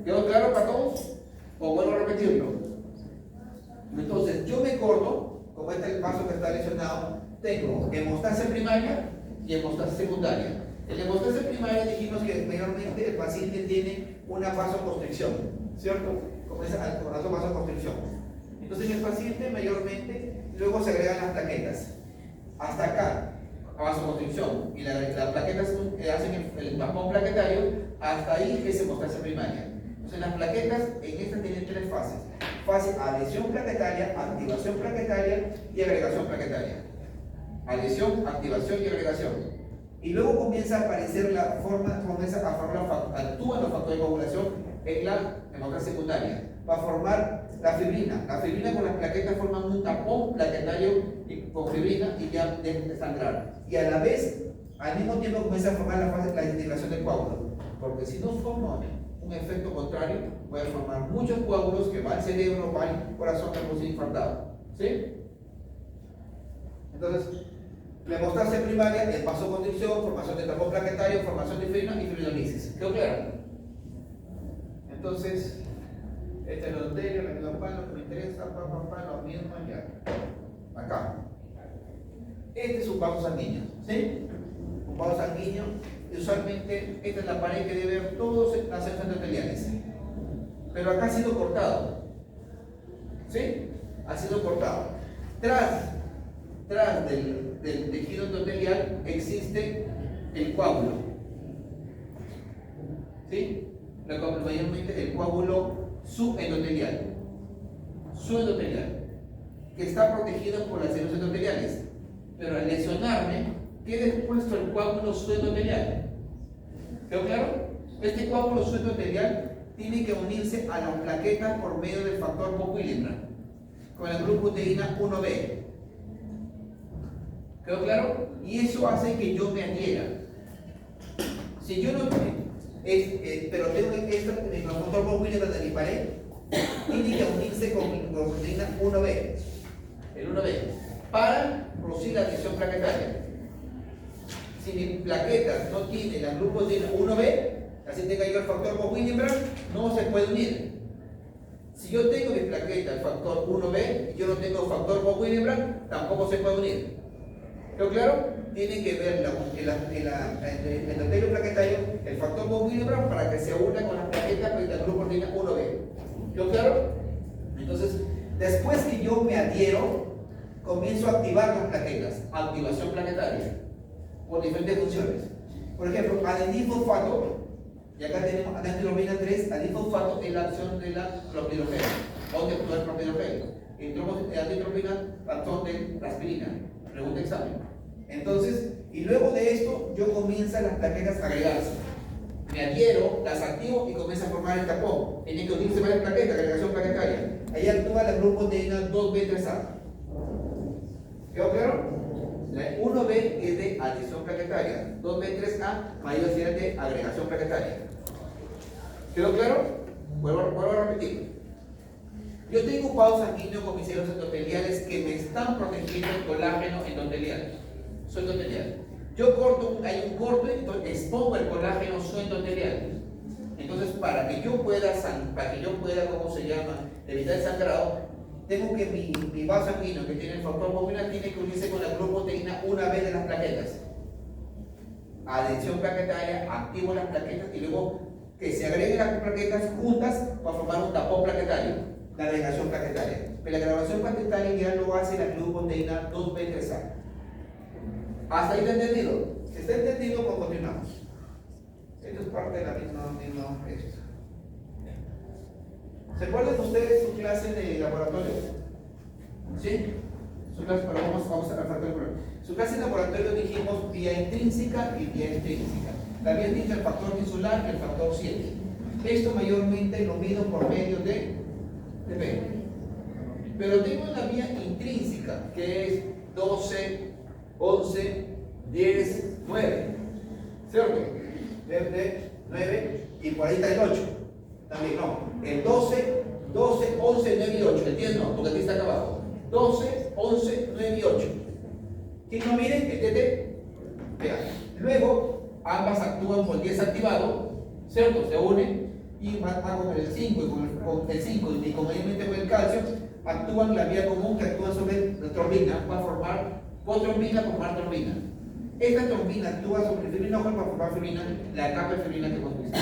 ¿Quedó claro para todos? ¿O vuelvo a repetirlo? Entonces, yo me corto, como este es el vaso que está lesionado, tengo hemostasia primaria y hemostasia secundaria. En la hemostasia primaria dijimos que mayormente el paciente tiene una vasoconstricción, ¿cierto? Comienza con la vasoconstricción. Entonces, en el paciente mayormente luego se agregan las plaquetas. Hasta acá, vasoconstricción, y las plaquetas hacen el tapón plaquetario, hasta ahí es hemostasia primaria. Entonces, las plaquetas en esta tienen tres fases: fase adhesión plaquetaria, activación plaquetaria y agregación plaquetaria. Adhesión, activación y agregación. Y luego comienza a aparecer actúan los factores de coagulación en la hemostasia secundaria para formar la fibrina. La fibrina con las plaquetas forman un tapón plaquetario con fibrina y ya dejan de sangrar. Y a la vez, al mismo tiempo comienza a formar la integración del coágulo. Porque si no forma un efecto contrario, puede formar muchos coágulos que van al cerebro, van al corazón, que puede ser infartado. ¿Sí? Entonces, la hemostasia primaria es vasoconstricción, formación de tapón plaquetario, formación de fibrina y fibrinolisis. ¿Quedó claro? Entonces, este es el endotelio, el endoplano, que me interesa, lo mismo ya. Acá. Este es un vaso sanguíneo, ¿sí? Un vaso sanguíneo, y usualmente esta es la pared que debe ver todas las células endoteliales. Pero acá ha sido cortado, ¿sí? Ha sido cortado. Tras del tejido endotelial existe el coágulo, ¿sí? Mayormente el coágulo subendotelial, que está protegido por las células endoteliales. Pero al lesionarme, queda expuesto el coágulo subendotelial. ¿Quedó claro? Este coágulo subendotelial tiene que unirse a la plaqueta por medio del factor von Willebrand con el grupo proteína 1B. ¿Quedó claro? Y eso hace que yo me adhiera. Si yo no pero tengo el factor von Willebrand de mi pared, tiene que unirse con la proteína 1B, el 1B, para producir la adhesión plaquetaria. Si mi plaqueta no tiene la glucosidina 1B, así tenga yo el factor von Willebrand, no se puede unir. Si yo tengo mi plaqueta, el factor 1B, y yo no tengo factor von Willebrand, tampoco se puede unir. ¿Quedó claro? Tiene que ver el endotelio plaquetario, el factor von Willebrand, para que se una con la plaqueta de la glucosidina 1B. ¿Quedó claro? Entonces, después que yo me adhiero, comienzo a activar las plaquetas, activación plaquetaria, por diferentes funciones. Por ejemplo, adenilfosfato, y acá tenemos adenilfosfato 3, adenilfosfato es la acción de la clopidogrel, donde actúa el clopidogrel. Adenilfosfato, acción de la aspirina. Pregunta examen. Entonces, y luego de esto, yo comienzan las plaquetas a agregarse. Me adhiero, las activo y comienza a formar el tapón. Tienen que unirse varias plaquetas, agregación plaquetaria. Ahí actúa la glucoproteína 2B3A. ¿Quedó claro? La 1B es de adhesión plaquetaria, 2B3A mayor velocidad de agregación plaquetaria. ¿Quedó claro? Vuelvo a repetir. Yo tengo un vaso sanguíneo con mis células endoteliales que me están protegiendo el colágeno endotelial. Soy endotelial. Yo corto, hay un corte, entonces expongo el colágeno subendotelial. Entonces, para que yo pueda, ¿cómo se llama?, evitar el sangrado, tengo que mi vaso sanguíneo que tiene el factor bombinal tiene que unirse con la glucoproteína una vez de las plaquetas. Adhesión plaquetaria, activo las plaquetas y luego que se agreguen las plaquetas juntas para formar un tapón plaquetario, la agregación plaquetaria. Pero la agregación plaquetaria ya lo hace la glucoproteína 2B3A. ¿Hasta ahí está entendido? Si está entendido, pues continuamos. Esto es parte de la misma esto. ¿Se acuerdan ustedes su clase de laboratorio? ¿Sí? Su clase, pero vamos a resaltar el problema. Su clase de laboratorio dijimos vía intrínseca y vía extrínseca. La vía intrínseca el factor tisular y el factor 7. Esto mayormente lo mido por medio de P. Pero tengo una vía intrínseca que es 12, 11, 10, 9. ¿Cierto? 9 y por ahí está el 8. También no. El 12, 11, 9 y 8. ¿Entiendo? Porque aquí está acá abajo. 12, 11, 9 y 8. ¿Quién no mire? El TT. Vean. Luego, ambas actúan con 10 activado, ¿cierto? Se unen y van con el 5 con el 5 y convenientemente con el calcio, actúan la vía común que actúa sobre la trombina para formar cotrombina, formar trombina. Esta trombina actúa sobre el fibrinogen para formar fibrina, la capa de fibrina que hemos visto.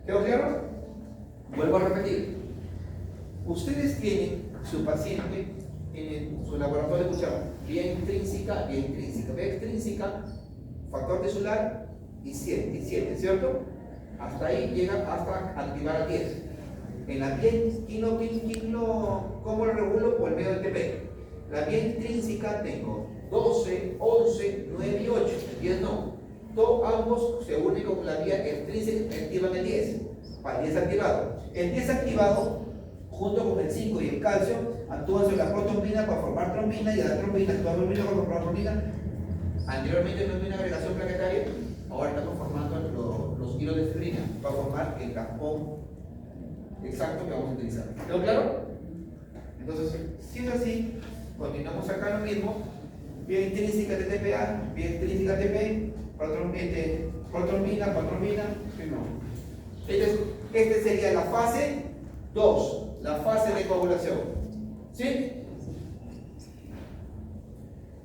¿Quedó claro? Vuelvo a repetir. Ustedes tienen su paciente en su laboratorio de escuchado, vía intrínseca, vía intrínseca. Vía extrínseca, factor tisular y 7, ¿cierto? Hasta ahí llega hasta activar a 10. En la vía, ¿cómo lo regulo? Por medio del TP. La vía intrínseca tengo 12, 11, 9 y 8. ¿Entiendes? Ambos se unen con la vía extrínseca y activan el 10. Para el 10 activado. El 10 activado, junto con el 5 y el calcio, actúan sobre la protrombina para formar trombina y la trombina actúa trombina para formar trombina. Anteriormente no había una agregación plaquetaria, ahora estamos formando los hilos de fibrina para formar el tampón exacto que vamos a utilizar. ¿Quedó claro? Entonces, si es así, continuamos acá lo mismo. Vía intrínseca de TPA, vía extrínseca TP, protrombina, no. Este sería la fase 2, la fase de coagulación. ¿Sí?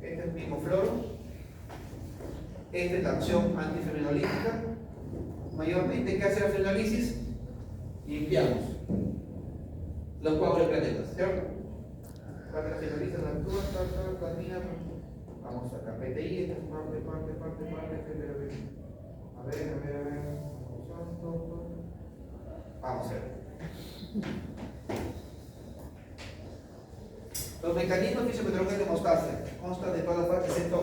Este es el mismo floro. Esta es la acción antifibrinolítica. Mayormente, ¿qué hace la fibrinolisis? Limpiamos los coágulos de plaquetas, ¿cierto? Cuando la fibrinolisis actúa, camina. Vamos acá, PTI, esta es parte. A ver. Vamos a ver. Los mecanismos fisiopatológicos de hemostasia constan de todas las partes excepto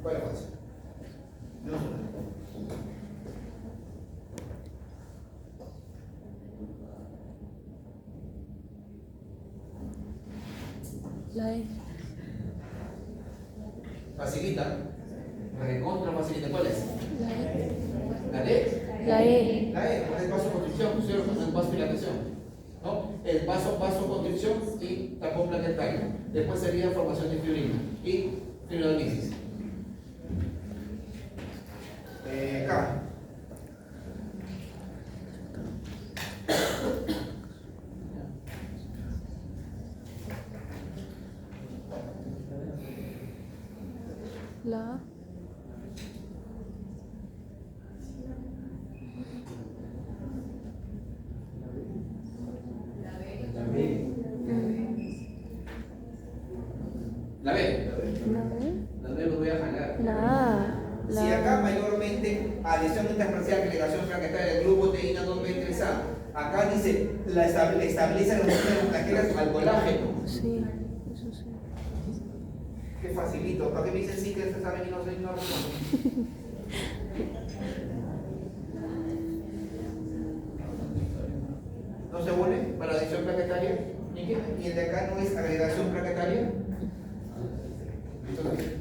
¿cuál es la fase? La E. Facilita. Recontra facilita. ¿Cuál es? La E. ¿La D? La E. La E, es vasoconstricción, ¿cierto? No es vasodilatación, ¿no? El vasoconstricción y tapón plaquetario. Después sería formación de fibrina y fibrinolisis. Acá. La A. La B. La La B lo voy a jalar. A. La Si acá mayormente adhesión interparcial, agregación plaquetaria de glucoproteína 2B3A, acá dice la estabiliza los plaquetas al colágeno. Sí, eso sí. Qué facilito. ¿Para qué me dicen sí que ustedes saben y no sé no? ¿No se une para adhesión plaquetaria? ¿Y el de acá no es agregación plaquetaria? Entonces,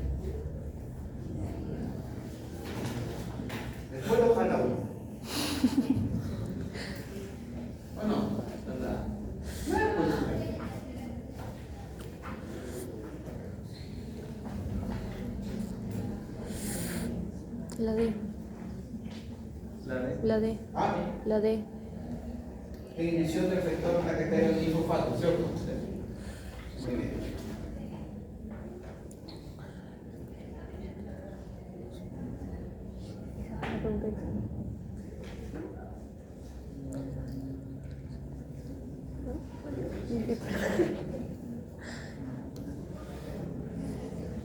después lo jala uno. ¿O no? ¿Verdad? La D. La D. La D. Ah, La D. la inhibición del efector plaquetario del linfosfato, ¿cierto? Muy bien.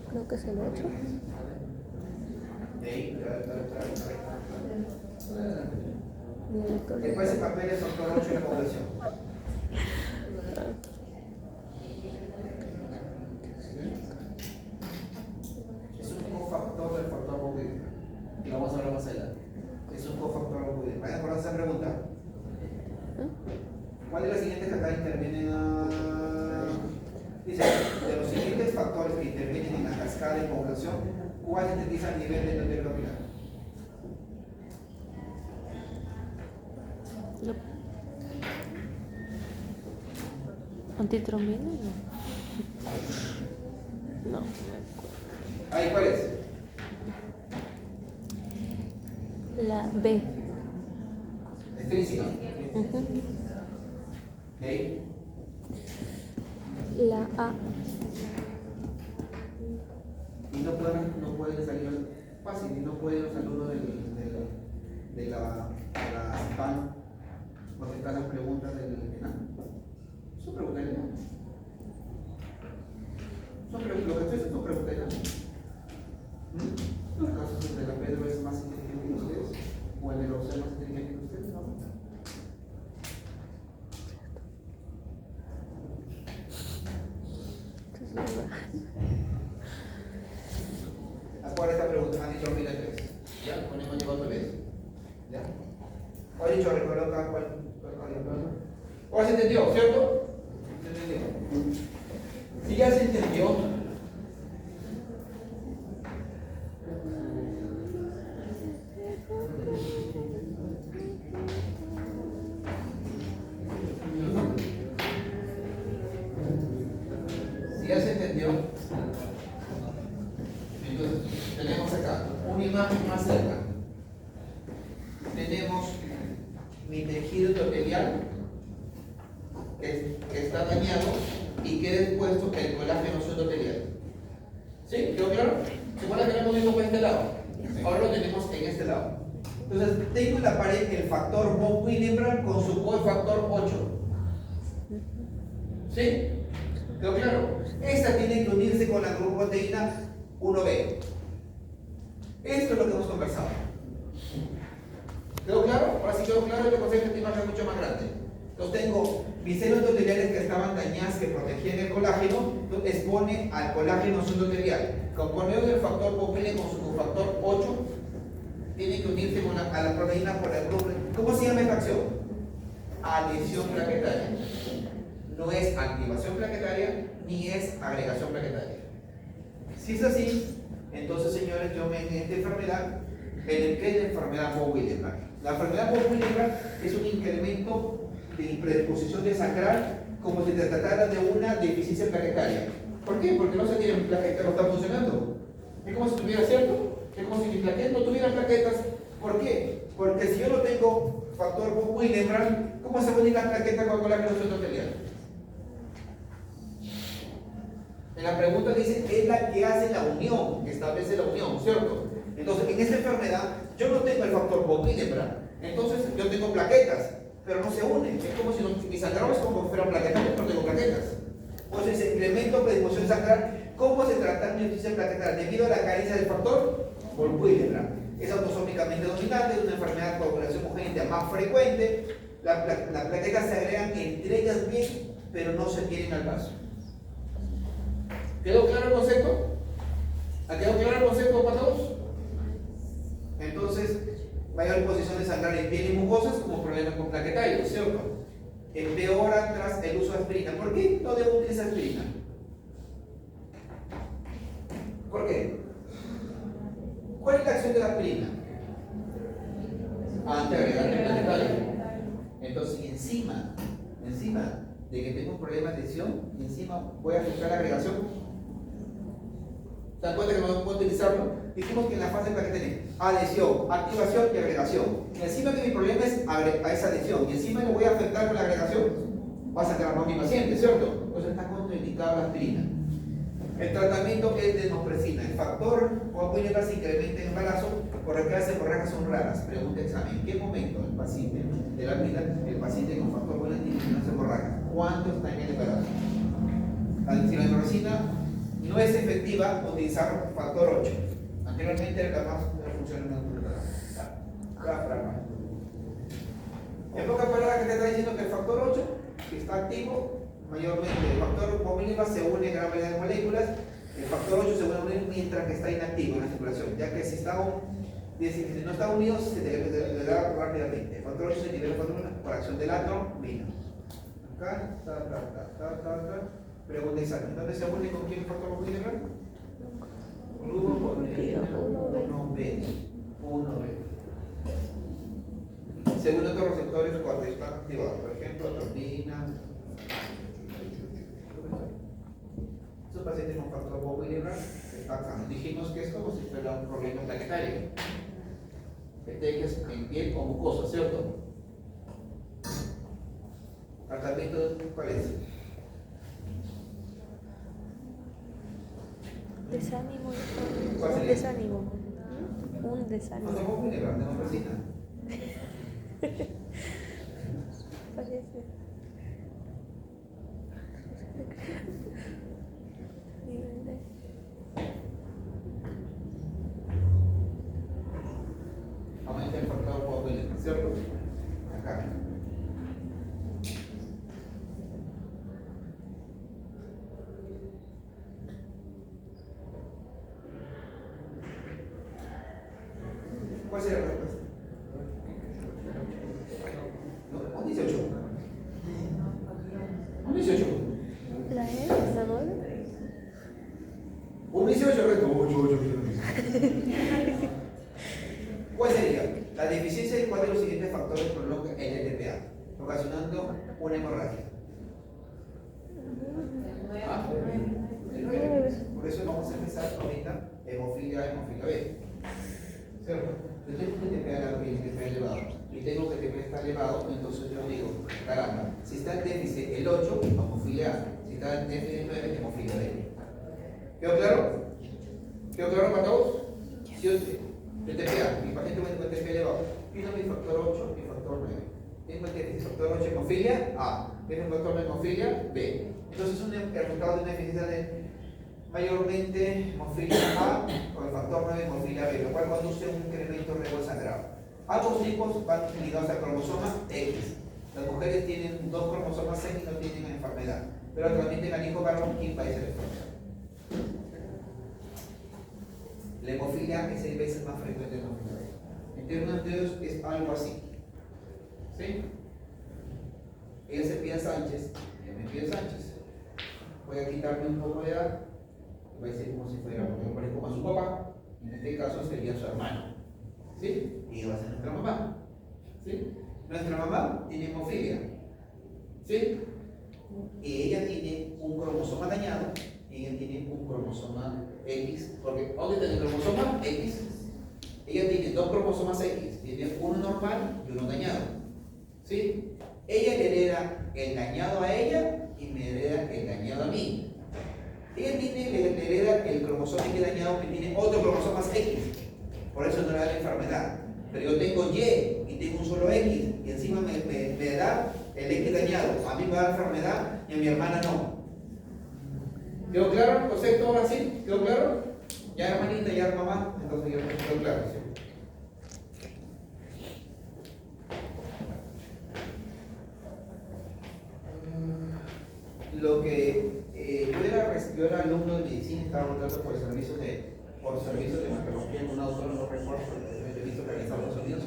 Creo que es el 8. Después el papel es factor 8 en la población. Es un cofactor del factor Bowden. Y vamos a hablar más adelante. Es un cofactor Bowden. Vayan por esa pregunta. ¿Cuál de las siguientes que acá intervienen? Dice, de los siguientes factores que intervienen en la cascada de población, ¿cuál sintetiza el nivel de endotelio capilar? ¿Antitrombina? No. ¿Ahí cuál es? La B. Extrínstica. Ujú. ¿Ok? La A. Y no pueden salir fácil, y no pueden los alumnos de la SPAN contestar las preguntas del penal. Son preguntas del penal. Lo que estoy haciendo son preguntas del penal. Los casos de la Pedro es más inteligente que ustedes, o el de los es más inteligente que ustedes, ¿no? ¿Cuál es esta pregunta? Han dicho 1003. ¿Ya? Con eso llegó otra vez. ¿Ya? ¿O dicho, recoloca cuál? ¿Ahora se entendió, cierto? ¿Se entendió? Si ya se entendió, si ya se entendió, entonces tenemos acá una imagen más cerca. Tenemos mi tejido endotelial que está dañado y queda expuesto el colágeno endotelial. ¿Sí? ¿Quedó claro? ¿Se acuerdan que lo hemos visto por este lado? Ahora lo tenemos en este lado. Entonces, tengo en la pared el factor von Willebrand con su cofactor 8. ¿Sí? ¿Quedó claro? Esta tiene que unirse con la glucoproteína 1B. Esto es lo que hemos conversado. ¿Quedó claro? Ahora sí quedó claro, este concepto de esta imagen es mucho más grande. Entonces tengo mis senos endoteliales que estaban dañadas, que protegían el colágeno, expone al colágeno endotelial. Componente del factor Bopile con su cofactor 8 tiene que unirse con a la proteína por el grupo. ¿Cómo se llama esta acción? Adhesión plaquetaria. No es activación plaquetaria ni es agregación plaquetaria. Si es así, entonces señores, yo me en esta enfermedad, ¿qué es la enfermedad von Willebrand? La enfermedad von Willebrand es un incremento de predisposición de sangrar como si se tratara de una deficiencia plaquetaria. ¿Por qué? Porque no se tienen plaquetas, no están funcionando. Es como si tuviera, ¿cierto? Es como si mis plaquetas no tuvieran plaquetas. ¿Por qué? Porque si yo no tengo factor von Willebrand, ¿cómo se une la plaqueta con colágeno endotelial? En la pregunta dice, es la que hace la unión, que establece la unión, ¿cierto? Entonces, en esta enfermedad, yo no tengo el factor von Willebrand. Entonces, yo tengo plaquetas, pero no se unen. Es como si mi sangrado es como si fueran plaquetas, pero no tengo plaquetas. Entonces, ese incremento de predisposición de sangrar, ¿cómo se trata mi deficiencia plaquetaria? Debido a la carencia del factor von Willebrand. Es autosómicamente dominante, es una enfermedad de coagulación congénita más frecuente. Las plaquetas se agregan entre ellas bien, pero no se adhieren al vaso. ¿Quedó claro el concepto? ¿Ha quedado claro el concepto para todos? Entonces, mayor posición de sangrar en piel y mucosas como problema con plaquetarios, ¿cierto? Empeora tras el uso de aspirina. ¿Por qué no debo utilizar aspirina? ¿Por qué? ¿Cuál es la acción de la aspirina? Antiagregante plaquetario. Entonces, encima de que tengo un problema de adhesión, encima voy a afectar la agregación. ¿Se dan cuenta que no puedo utilizarlo? Dijimos que en la fase que tenemos adhesión, activación y agregación. Y encima que mi problema es a esa adhesión, y encima le voy a afectar con la agregación, va a sacar más mi paciente, ¿cierto? Entonces está contraindicada la aspirina. El tratamiento es de nospresina. El factor coagulante se incrementa en embarazo por recaídas hemorrágicas son raras. Pregunta examen. ¿En qué momento el paciente de la vida, el paciente con factor coagulante tiene unas hemorragias? ¿Cuánto está en el embarazo? Si la nospresina no es efectiva, utilizar factor 8. Anteriormente era capaz de funcionar en pocas palabras, que te está diciendo que el factor 8, si está activo, mayormente el factor coagulante se une a gran variedad de moléculas, el factor 8 se va a unir mientras que está inactivo en la circulación, ya que si no está unido se te da rápidamente. El factor 8 se libera por acción del átomo, vino. Acá, pregunta examen. ¿Dónde se une con quién el factor coagulante? Grupo 1B. 1B. Según otros receptores cuando están activados, por ejemplo, atropina. Estos pacientes con factor coagulante dijimos que es como si fuera un problema plaquetario. Petequias en piel o mucosa, ¿cierto? ¿Tratamiento cuál es? Desánimo. ¿Cuál Un sería? desánimo. Un desánimo. No somos vulnerables, no nospresina. Parece. Aumenta el factor coagulante, ¿cierto? Acá. ¿Cuál sería la respuesta? No, un 18. Un 18. ¿La E? ¿La doble? Un 18 reto. 8. ¿Cuál sería? La deficiencia de cuál de los siguientes factores prolonga el LPA, ocasionando una hemorragia. ¿Ah? El 9. Por eso vamos a empezar ahorita hemofilia A, hemofilia B. ¿Cierto? Yo tengo que TPA largo y el TPA elevado. Y tengo que TPA está elevado, entonces yo digo, caramba, si está en déficit el 8, hemofilia A. Si está en déficit el 9, hemofilia B. ¿Quedó claro? ¿Quedó claro para todos? ¿Sí o sí? El TPA, mi paciente con TPA elevado. Pido mi factor 8, mi factor 9. Tengo el déficit factor 8 hemofilia A. Tengo el factor 9 hemofilia B. Entonces el resultado de una deficiencia de mayormente hemofilia A con el factor 9 hemofilia B, lo cual conduce a un incremento renal sangrado. Ambos tipos van ligados al cromosoma X. Las mujeres tienen 2 cromosomas X y no tienen enfermedad, pero también tengan hijo varón y padece la enfermedad. La hemofilia es 6 veces más frecuente que la hemofilia B. En términos de ellos es algo así. ¿Sí? Ella se pide Sánchez, ella me pide Sánchez. Voy a quitarme un poco de edad. Va a decir como si fuera, porque me parezco como a su papá, en este caso sería su hermano, ¿sí? Y va a ser nuestra mamá, ¿sí? Nuestra mamá tiene hemofilia, ¿sí? Y ella tiene un cromosoma dañado, y ella tiene un cromosoma X, porque ¿dónde está el cromosoma X? Ella tiene 2 cromosomas X, tiene uno normal y uno dañado, ¿sí? Ella le hereda el dañado a ella y me hereda el dañado a mí. Ella le hereda el cromosoma X dañado que tiene otro cromosoma X. Por eso no le da la enfermedad. Pero yo tengo Y y tengo un solo X. Y encima me da el X dañado. A mí me da la enfermedad y a mi hermana no. ¿Quedó claro el concepto ahora sí? ¿Quedó claro? Ya hermanita, ya mamá. Entonces ya quedó claro, ¿sí? Lo que yo era alumno de medicina, estaba votando por servicios de hematología en un autor, no recuerdo, he visto realizar en Estados Unidos.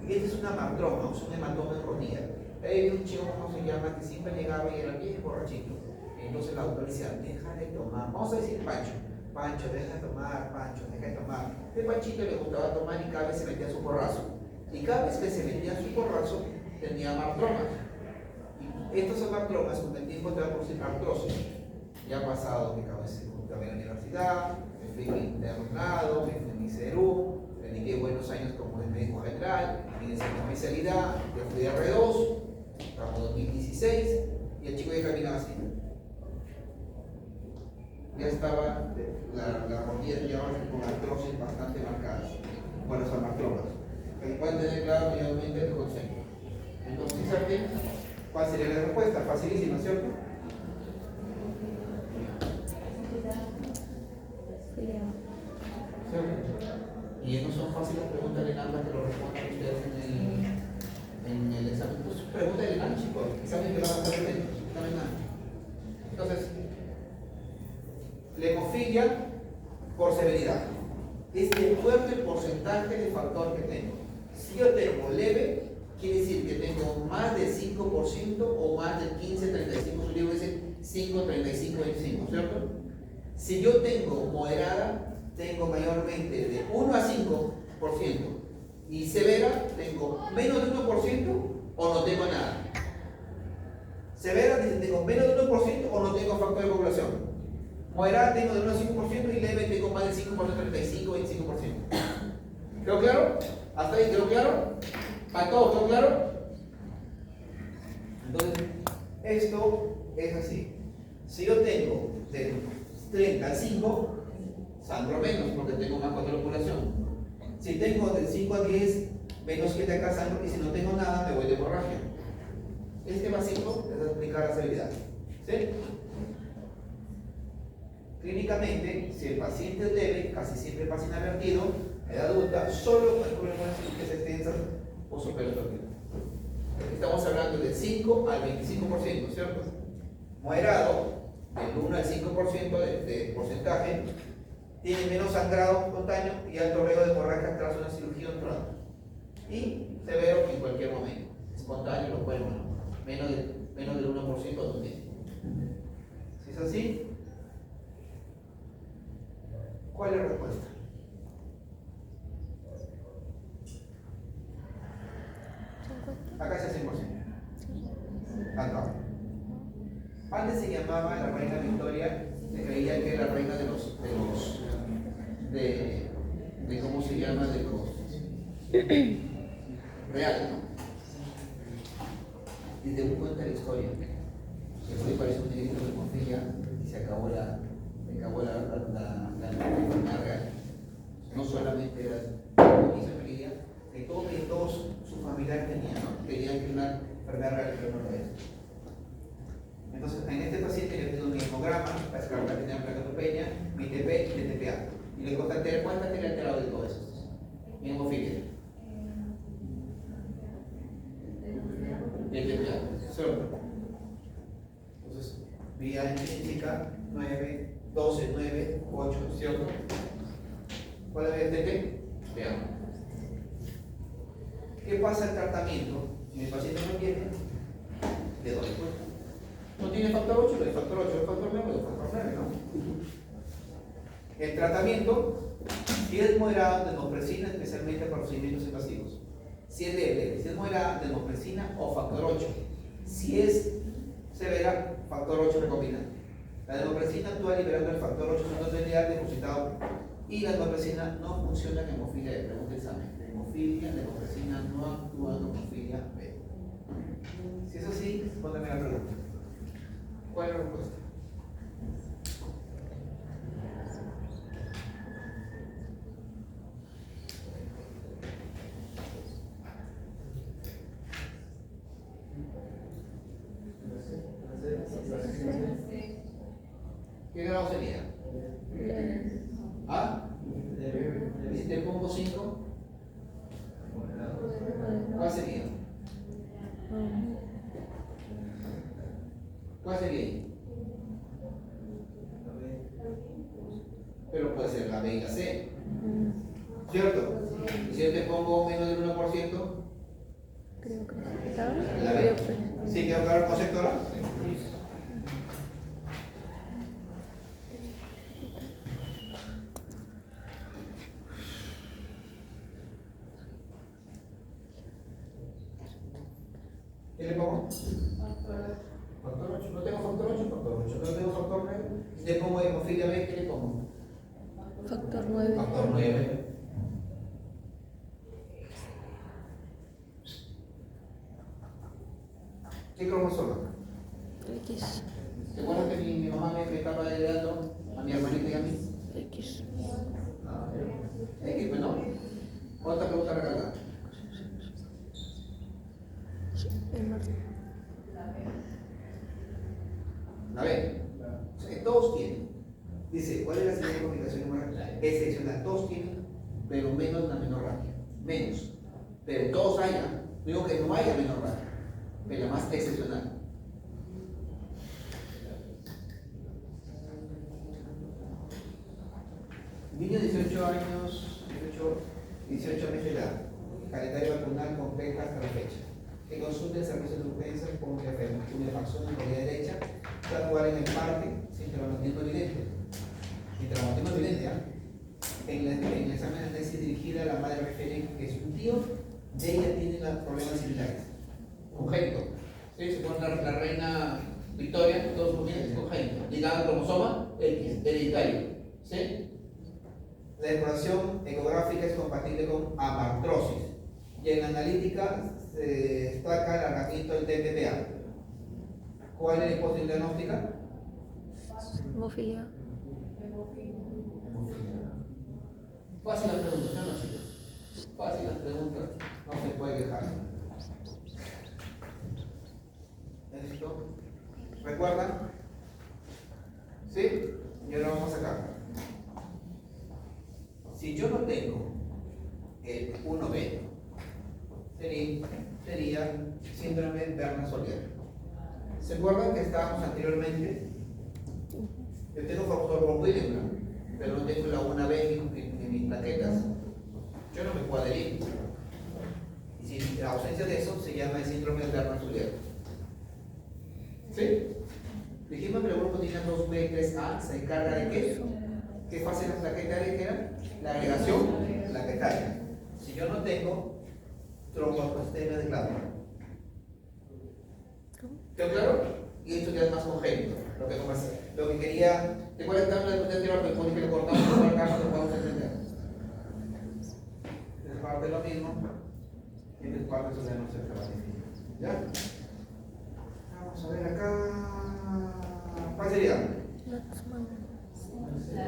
Y este es una martroma, es un hematoma en rodilla. Hay un chico, ¿cómo se llama?, que siempre llegaba y era bien borrachito. Entonces la autora decía, deja de tomar, vamos a decir Pancho, deja de tomar, Pancho, deja de tomar. El Panchito le gustaba tomar y cada vez se metía su porrazo. Y cada vez que se metía su porrazo, tenía martromas. Estos martromas con el tiempo te van a producir artrosis. Ya ha pasado que acabé de la universidad, me fui internado, me fui ICRU, dediqué buenos años como médico general, inicié mi especialidad, yo fui R2, trabajó 2016 y el chico ya caminaba así. Ya estaba la rodilla ya con artrosis bastante marcadas, bueno, son artromas. Que pueden tener claro mayormente el concepto. Entonces, ¿saben cuál sería la respuesta? Facilísima, ¿cierto? Y no son fáciles preguntas de nada que lo respondan ustedes en el examen. Pues pregunta del examen, chicos. Examen que lo van a hacer bien. Examen nada. Entonces, la hemofilia por severidad es el fuerte porcentaje de factor que tengo. Si yo tengo leve, quiere decir que tengo más del 5% o más del 15, 35, su libro dice 5, 35, 25, ¿cierto? Si yo tengo moderada, tengo mayormente de 1 a 5%. Y severa, tengo menos de 1% o no tengo nada. Severa, dice, tengo menos de 1% o no tengo factor de población. Moderada, tengo de 1 a 5% y leve, tengo más del 5%, 35, 25%. ¿Quedó claro? ¿Hasta ahí quedó claro? ¿Para todos quedó claro? Entonces, esto es así. Si yo tengo de 30 al 5, sangro menos porque tengo más factor de población. Si tengo del 5 a 10, menos que de acá sangro, y si no tengo nada, me voy de hemorragia. Este básico es explicar la severidad. ¿Sí? Clínicamente, si el paciente es leve, casi siempre pasa inadvertido, en edad adulta, solo con problemas que extensas o superotorquía. Estamos hablando del 5 al 25%, ¿cierto? Moderado, del 1 al 5% de porcentaje, tiene menos sangrado espontáneo y alto riesgo de hemorragia tras una cirugía o un trauma. Y severo en cualquier momento. Espontáneo, lo cual, bueno, menos del 1% también. Si es así, ¿cuál es la respuesta? Acá es el 100%. Acá. Antes se llamaba la reina Victoria, se creía que era la reina de ¿cómo se llama? De los reales, ¿no? Y te cuenta la historia. Que hoy parece un negrito de hemofilia y se acabó la enfermedad real. No solamente era se creía que todos sus familiares tenían, ¿no? Creían que una enfermedad real, pero no lo es. Entonces, en este paciente le tengo mi hemograma, la escala tenía plaquetopenia, mi TP y mi TPA. Y le constaté cuántas tenía alterado de todo eso. Mi hemofilia. El TPA, solo. Entonces, vía científica 9, 12, 9, 8, ¿cierto? ¿Cuál es el TP? Veamos. ¿Qué pasa el tratamiento? Si mi paciente no tiene, le doy cuenta. No tiene factor 8, le doy factor 8, el factor 9, le doy factor 9, ¿no? El tratamiento, si es moderado, desmopresina, especialmente para procedimientos invasivos. Si es leve, si es moderada, desmopresina o factor 8. Si es severa, factor 8 recombinante. La desmopresina actúa liberando el factor 8 endotelial depositado y la desmopresina no funciona en hemofilia de pregunta de examen. La hemofilia, la desmopresina no actúa en hemofilia B. Si es así, respóndeme la pregunta. ¿Cuál es la respuesta? ¿Qué grado sería? ¿Ah? Si te pongo 5, ¿cuál sería? ¿Cuál sería? Pero puede ser la B y la C, ¿cierto? Y si yo te pongo menos del 1%, Creo que sí. ¿Sabes? la B. ¿Sí quedó claro el concepto ahora? ¿Qué le pongo? Factor 8. No tengo factor 8, factor 8. No tengo factor 9. Si le pongo hemofilia B, ¿qué le pongo? Factor 9. Factor 9. ¿Qué cromosoma? X. ¿Te acuerdas que mi mamá me estaba heredando a mi hermanita y a mí? X. X, pues no. Otra pregunta recargada. El martes. A ver, o sea, todos tienen. Dice, ¿cuál es la siguiente combinación numeral? Excepcional. Todos tienen, pero menos la menor ratio. Menos. Pero todos hayan. Digo que no haya menor ratio, pero la más excepcional. Niño de 18 años, 18 meses de edad, calendario vacunal completo hasta la fecha. Que consulte el servicio de urgencia con calefacción en la rodilla derecha, para jugar en el parque sin traumatismo evidente. Sin traumatismo evidente, ¿ah? En el examen de análisis dirigida, la madre refiere que su tío de ella tiene problemas similares. Congénito. ¿Sí? Se pone la reina Victoria, todos los niños congénito. Ligado al cromosoma X, hereditario. ¿Sí? La exploración ecográfica es compatible con amartrosis. Y en la analítica se destaca el alargamiento del TTPA. ¿Cuál es la hipótesis diagnóstica? Hemofilia. Fácil las preguntas, ¿no, chicos? Fácil las preguntas, no se puede quejar. ¿Listo? ¿Recuerdan? ¿Sí? Y ahora vamos acá. Si yo no tengo el 1B, sería síndrome de Werner-Solier. ¿Se acuerdan que estábamos anteriormente? Yo tengo factor por William, pero no tengo la 1B en mis plaquetas. Yo no me puedo adherir. Y si la ausencia de eso se llama el síndrome de Werner-Solier. ¿Sí? Dijimos que el grupo tiene 2B y 3A, ¿se encarga de qué? ¿Qué fase en la plaqueta que era? La agregación plaquetaria. Si yo no tengo trombocitopenia de glándula. ¿Quedó claro? Y esto ya es más congénito, lo que quería. ¿Te acuerdas que la discusión anterior que lo cortamos por acá, no lo podemos entender? Es parte de lo mismo, y es parte de eso no se va a definir. ¿Ya? Vamos a ver acá. ¿Cuál sería?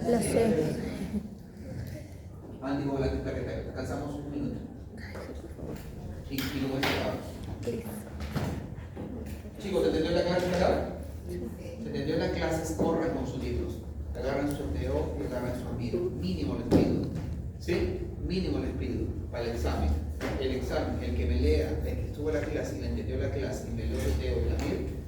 La C. Anticoagulante plaquetario. Alcanzamos un minuto. Y luego se acaba. Chicos, ¿se entendió la clase acá? ¿Se entendió la clase? Corran con sus libros. Agarran su TO y agarran su amigo. Mínimo les pido. ¿Sí? Mínimo les pido para el examen. El examen, el que me lea, el que estuvo en la clase y le entendió la clase y me leo el TO y la MIR,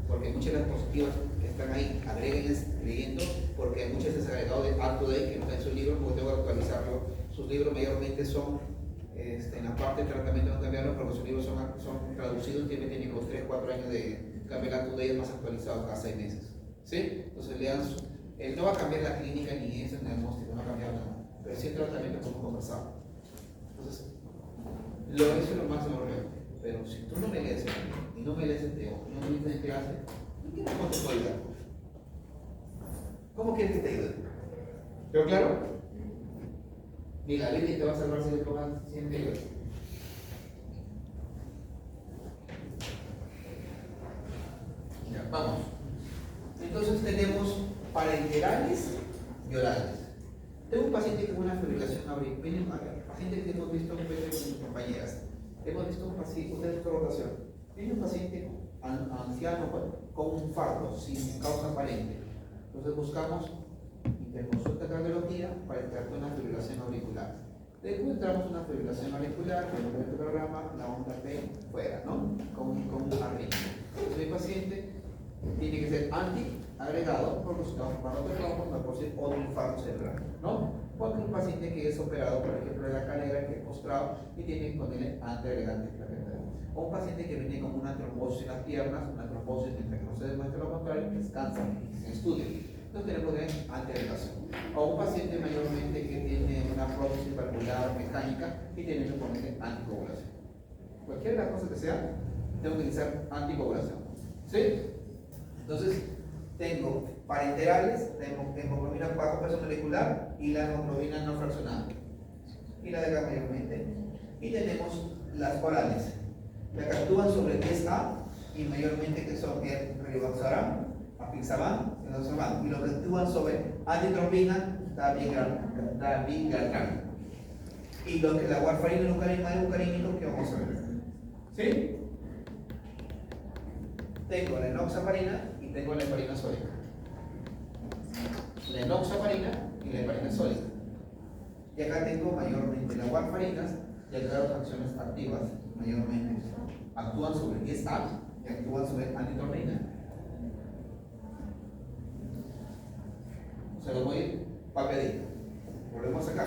porque muchas de las positivas que están ahí, agréguenles leyendo, porque muchas veces agregado de acto de que no está en sus libros, porque tengo que actualizarlo. Sus libros mayormente son en la parte de tratamiento no cambiaron, porque sus libros son traducidos, tienen como 3 o 4 años de cambio el acto de ellos más actualizado cada 6 meses. ¿Sí? Entonces lean él no va a cambiar la clínica ni eso, ni el diagnóstico, no va a cambiar nada, pero sí el tratamiento como conversado. Entonces, eso es lo máximo relevante. Pero si tú no me lees y no me lees el TO, no me lees en clase, ¿cómo te puedo ayudar? ¿Cómo quieres que te ayude? ¿Pero claro? Ni la Biblia te va a salvar si le tomas 100 libros. Ya, vamos. Entonces tenemos parenterales y orales. Tengo un paciente con una fibrilación auricular. Paciente que hemos visto un veces con sus compañeras. Hemos visto un paciente, ustedes por rotación. Tiene un paciente anciano con un infarto sin causa aparente. Entonces buscamos interconsulta cardiología para encontrar una fibrilación auricular. Después encontramos una fibrilación auricular, con el programa, la onda P fuera, ¿no? Con arritmia. Entonces mi paciente tiene que ser anti-agregado porque si estamos para otro trauma, no puede ser otro infarto cerebral, ¿no? Porque un paciente que es operado, por ejemplo, de la cadera, que es postrado y tiene que ponerle antiagregantes plaquetarios. O un paciente que viene con una trombosis en las piernas, una trombosis mientras que no se demuestra lo contrario, que descansa y se estudia. Entonces tenemos de antiagregación. O un paciente mayormente que tiene una prótesis valvular mecánica y tiene que ponerle anticoagulación. Cualquiera de las cosas que sea, tengo que utilizar anticoagulación. ¿Sí? Entonces, tengo parenterales, tengo hemoglobina bajo peso molecular y la hemoglobina no fraccionada. Y la de acá mayormente. Y tenemos las orales, la que actúan sobre 10A y mayormente que son el rivaroxaban, apixaban, endoxaban, y los que actúan sobre antitrombina, dabigatran. Y los que la warfarina y el eucarínico que vamos a ver. ¿Sí? Tengo la enoxaparina y tengo la heparina sódica. La enoxaparina y la heparina sódica. Y acá tengo mayormente las warfarinas y acá las acciones activas mayormente actúan sobre 10A y actúan sobre antitrombina. Se lo voy a ir papelito. Volvemos acá.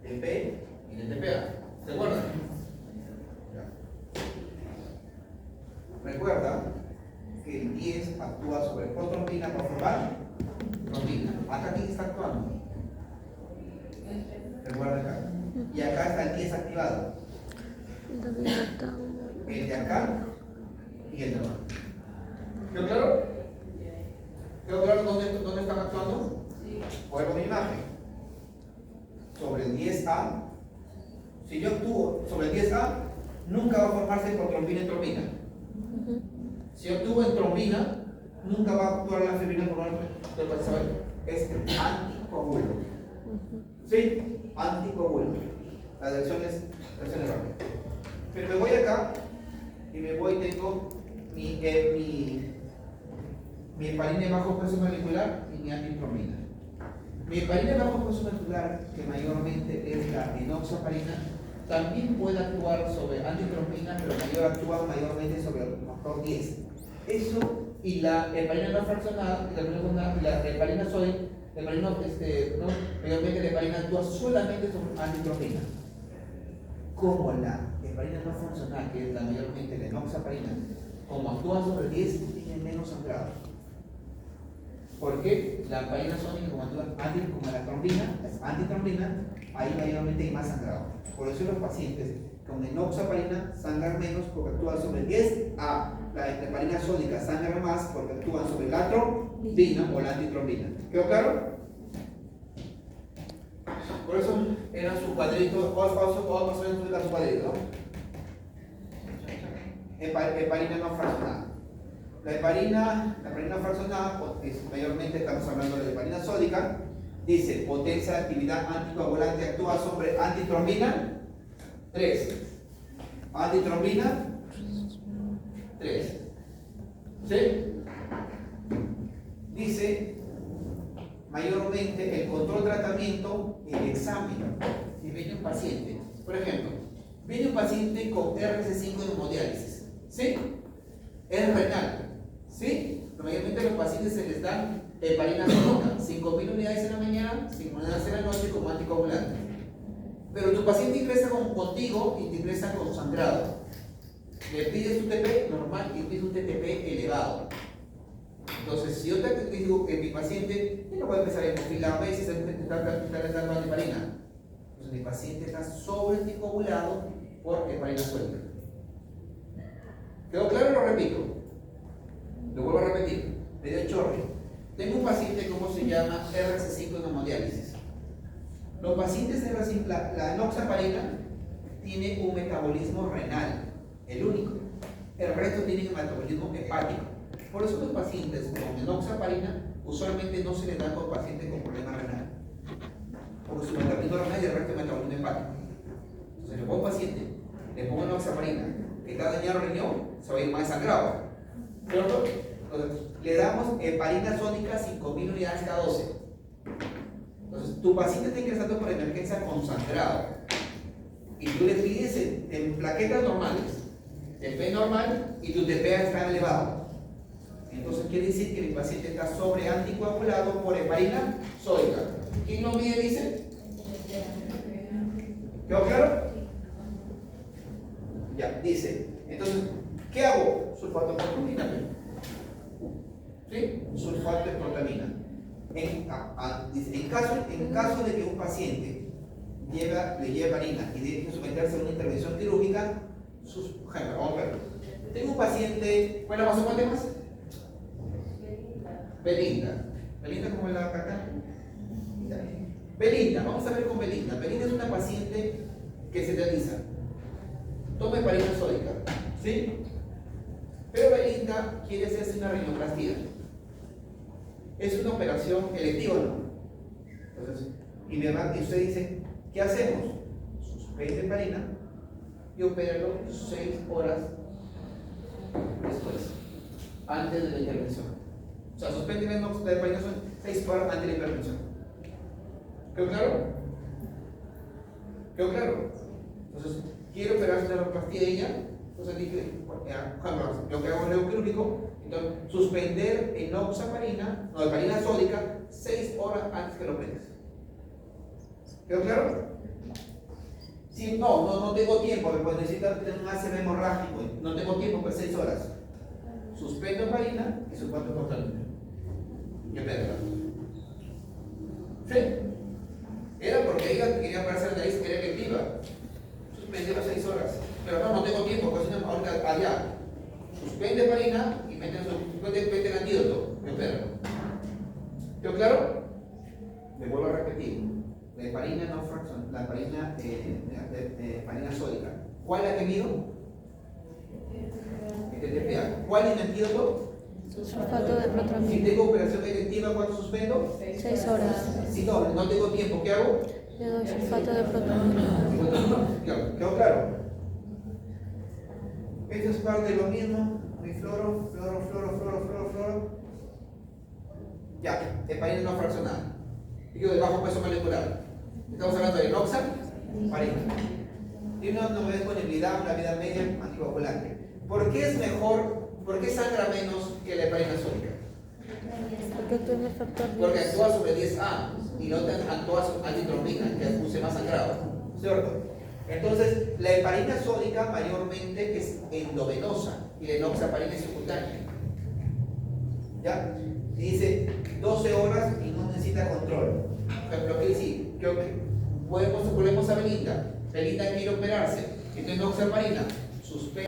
El P y el TPA. ¿Se acuerdan? Recuerda que el 10 actúa sobre protrombina para formar trombina. ¿Acá quién está actuando? Recuerda acá. Y acá está el 10 activado. El de acá y el de acá. ¿Quedó claro? ¿Quedó claro dónde están actuando? Vuelvo a mi imagen. Sobre el 10A. Si yo actúo sobre el 10A, nunca va a formarse protrombina en trombina. Si yo actúo en trombina, nunca va a actuar la fibrina por es anticoagulo. ¿Sí? Anticoagulo. La dirección es errónea. Pero me voy acá y tengo mi heparina de bajo peso molecular y mi antitrombina. Mi heparina de bajo peso molecular, que mayormente es la enoxaparina, también puede actuar sobre antitrombina, pero actúa mayormente sobre el factor 10. Eso y la heparina no fraccionada, la heparina sódica, mayormente la heparina actúa solamente sobre antitrombina. Como la heparina no funcional, que es la mayormente la enoxaparina, como actúa sobre 10, tiene menos sangrado. Porque la heparina sódica, como actúa como la trombina, es antitrombina, ahí mayormente hay más sangrado. Por eso los pacientes con enoxaparina sangran menos porque actúan sobre 10 A. La heparina sódica sangran más porque actúan sobre la trombina o la antitrombina. ¿Quedó claro? Por eso era su cuadrito, vamos a ver su cuadrito, ¿no? Heparina no fraccionada. La heparina fraccionada, mayormente estamos hablando de la heparina sódica, dice potencia de actividad anticoagulante actúa sobre antitrombina 3. Antitrombina 3. ¿Sí? Dice mayormente el control tratamiento, el examen. Si viene un paciente, por ejemplo, viene un paciente con RC5 en hemodiálisis, ¿sí? Es renal, ¿sí? Mayormente a los pacientes se les dan heparina sódica, 5.000 unidades en la mañana, 5.000 unidades en la noche como anticoagulante. Pero tu paciente ingresa contigo y te ingresa con sangrado. Le pides un TP normal y pides un TTP elevado. Entonces, si yo te digo que mi paciente no puede empezar a hemofilar a veces, está dando heparina. Entonces, mi paciente está sobreanticoagulado por heparina sódica. ¿Quedó claro? Lo repito. Lo vuelvo a repetir. Le dio chorre. Tengo un paciente, ¿cómo se llama? RC5 en hemodiálisis. Los pacientes de RC5, la enoxaparina tiene un metabolismo renal, el único. El resto tienen un metabolismo hepático. Por eso los pacientes con enoxaparina usualmente no se les da con pacientes con problema renal. Porque su metabolismo renal y el resto es metabolismo hepático. Entonces, le pongo un paciente, le pongo enoxaparina, que está dañado el riñón, se va a ir más sangrado. ¿Cierto? Entonces, le damos heparina sódica 5.000 unidades cada 12. Entonces, tu paciente está ingresando por emergencia con sangrado. Y tú le pides en plaquetas normales, TP normal, y tu TPA está elevado. Entonces, quiere decir que mi paciente está sobreanticoagulado por heparina sódica. ¿Quién lo mide, dice? ¿Quedó claro? Ya, dice. Entonces, ¿qué hago? Sulfato de protamina. ¿Sí? Sulfato de protamina. En caso de que un paciente le lleve heparina y debe someterse a una intervención quirúrgica, vamos a ver. Tengo un paciente, ¿cuál es la más más? Belinda. ¿Belinda cómo es la carta? Belinda, vamos a ver con Belinda. Belinda es una paciente que se realiza. Toma heparina sódica, ¿Sí? Pero Belinda quiere hacerse una rinoplastia. Es una operación electiva, ¿no? Entonces, y usted dice, ¿qué hacemos? Suspende heparina y opéralo 6 horas después, antes de la intervención. O sea, suspende la heparina 6 horas antes de la intervención. ¿Quedó claro? ¿Quedó claro? Entonces, quiero operarse una rinoplastia de ella. Entonces dije, lo que hago es leo quirúrgico, entonces suspender enoxaparina, no, heparina sódica, 6 horas antes que lo operes. ¿Quedó claro? Si no tengo tiempo, pues necesito tener un ACV hemorrágico, no tengo tiempo, pues 6 horas. Suspendo heparina y suspendo totalmente. Y opérala. Sí. Era porque ella quería operarse la nariz, que era efectiva. Suspende las 6 horas. Pero no tengo tiempo, pues si no, ahorita allá. Suspende heparina y mete el antídoto y opéralo. ¿Quedó claro? Me vuelvo a repetir. La heparina no fracción, la heparina, heparina sódica. ¿Cuál es la que mido? TTPA. ¿Cuál es el antídoto? Sulfato de Si protonio. tengo operación electiva, ¿cuánto suspendo? 6 horas. Si no tengo tiempo, ¿qué hago? Le doy sulfato de protonio. ¿Quedó claro? Esto es parte de lo mismo. Mi floro. Ya, heparina no fraccionada. Líquido de bajo peso molecular. Estamos hablando de enoxaparina. Tiene una disponibilidad, una vida media anticoagulante. ¿Por qué es mejor? ¿Por qué sangra menos que la heparina sódica? Porque actúa en el factor Porque 10. actúa sobre 10A y no actúa sobre antitrombina, que produce más sangrado. ¿Cierto? Entonces, la heparina sódica mayormente es endovenosa y la enoxaparina es subcutánea. ¿Ya? Y dice 12 horas y no necesita control. Lo que decir, volvemos a Belinda. Belinda quiere operarse. Entonces, enoxaparina suspende.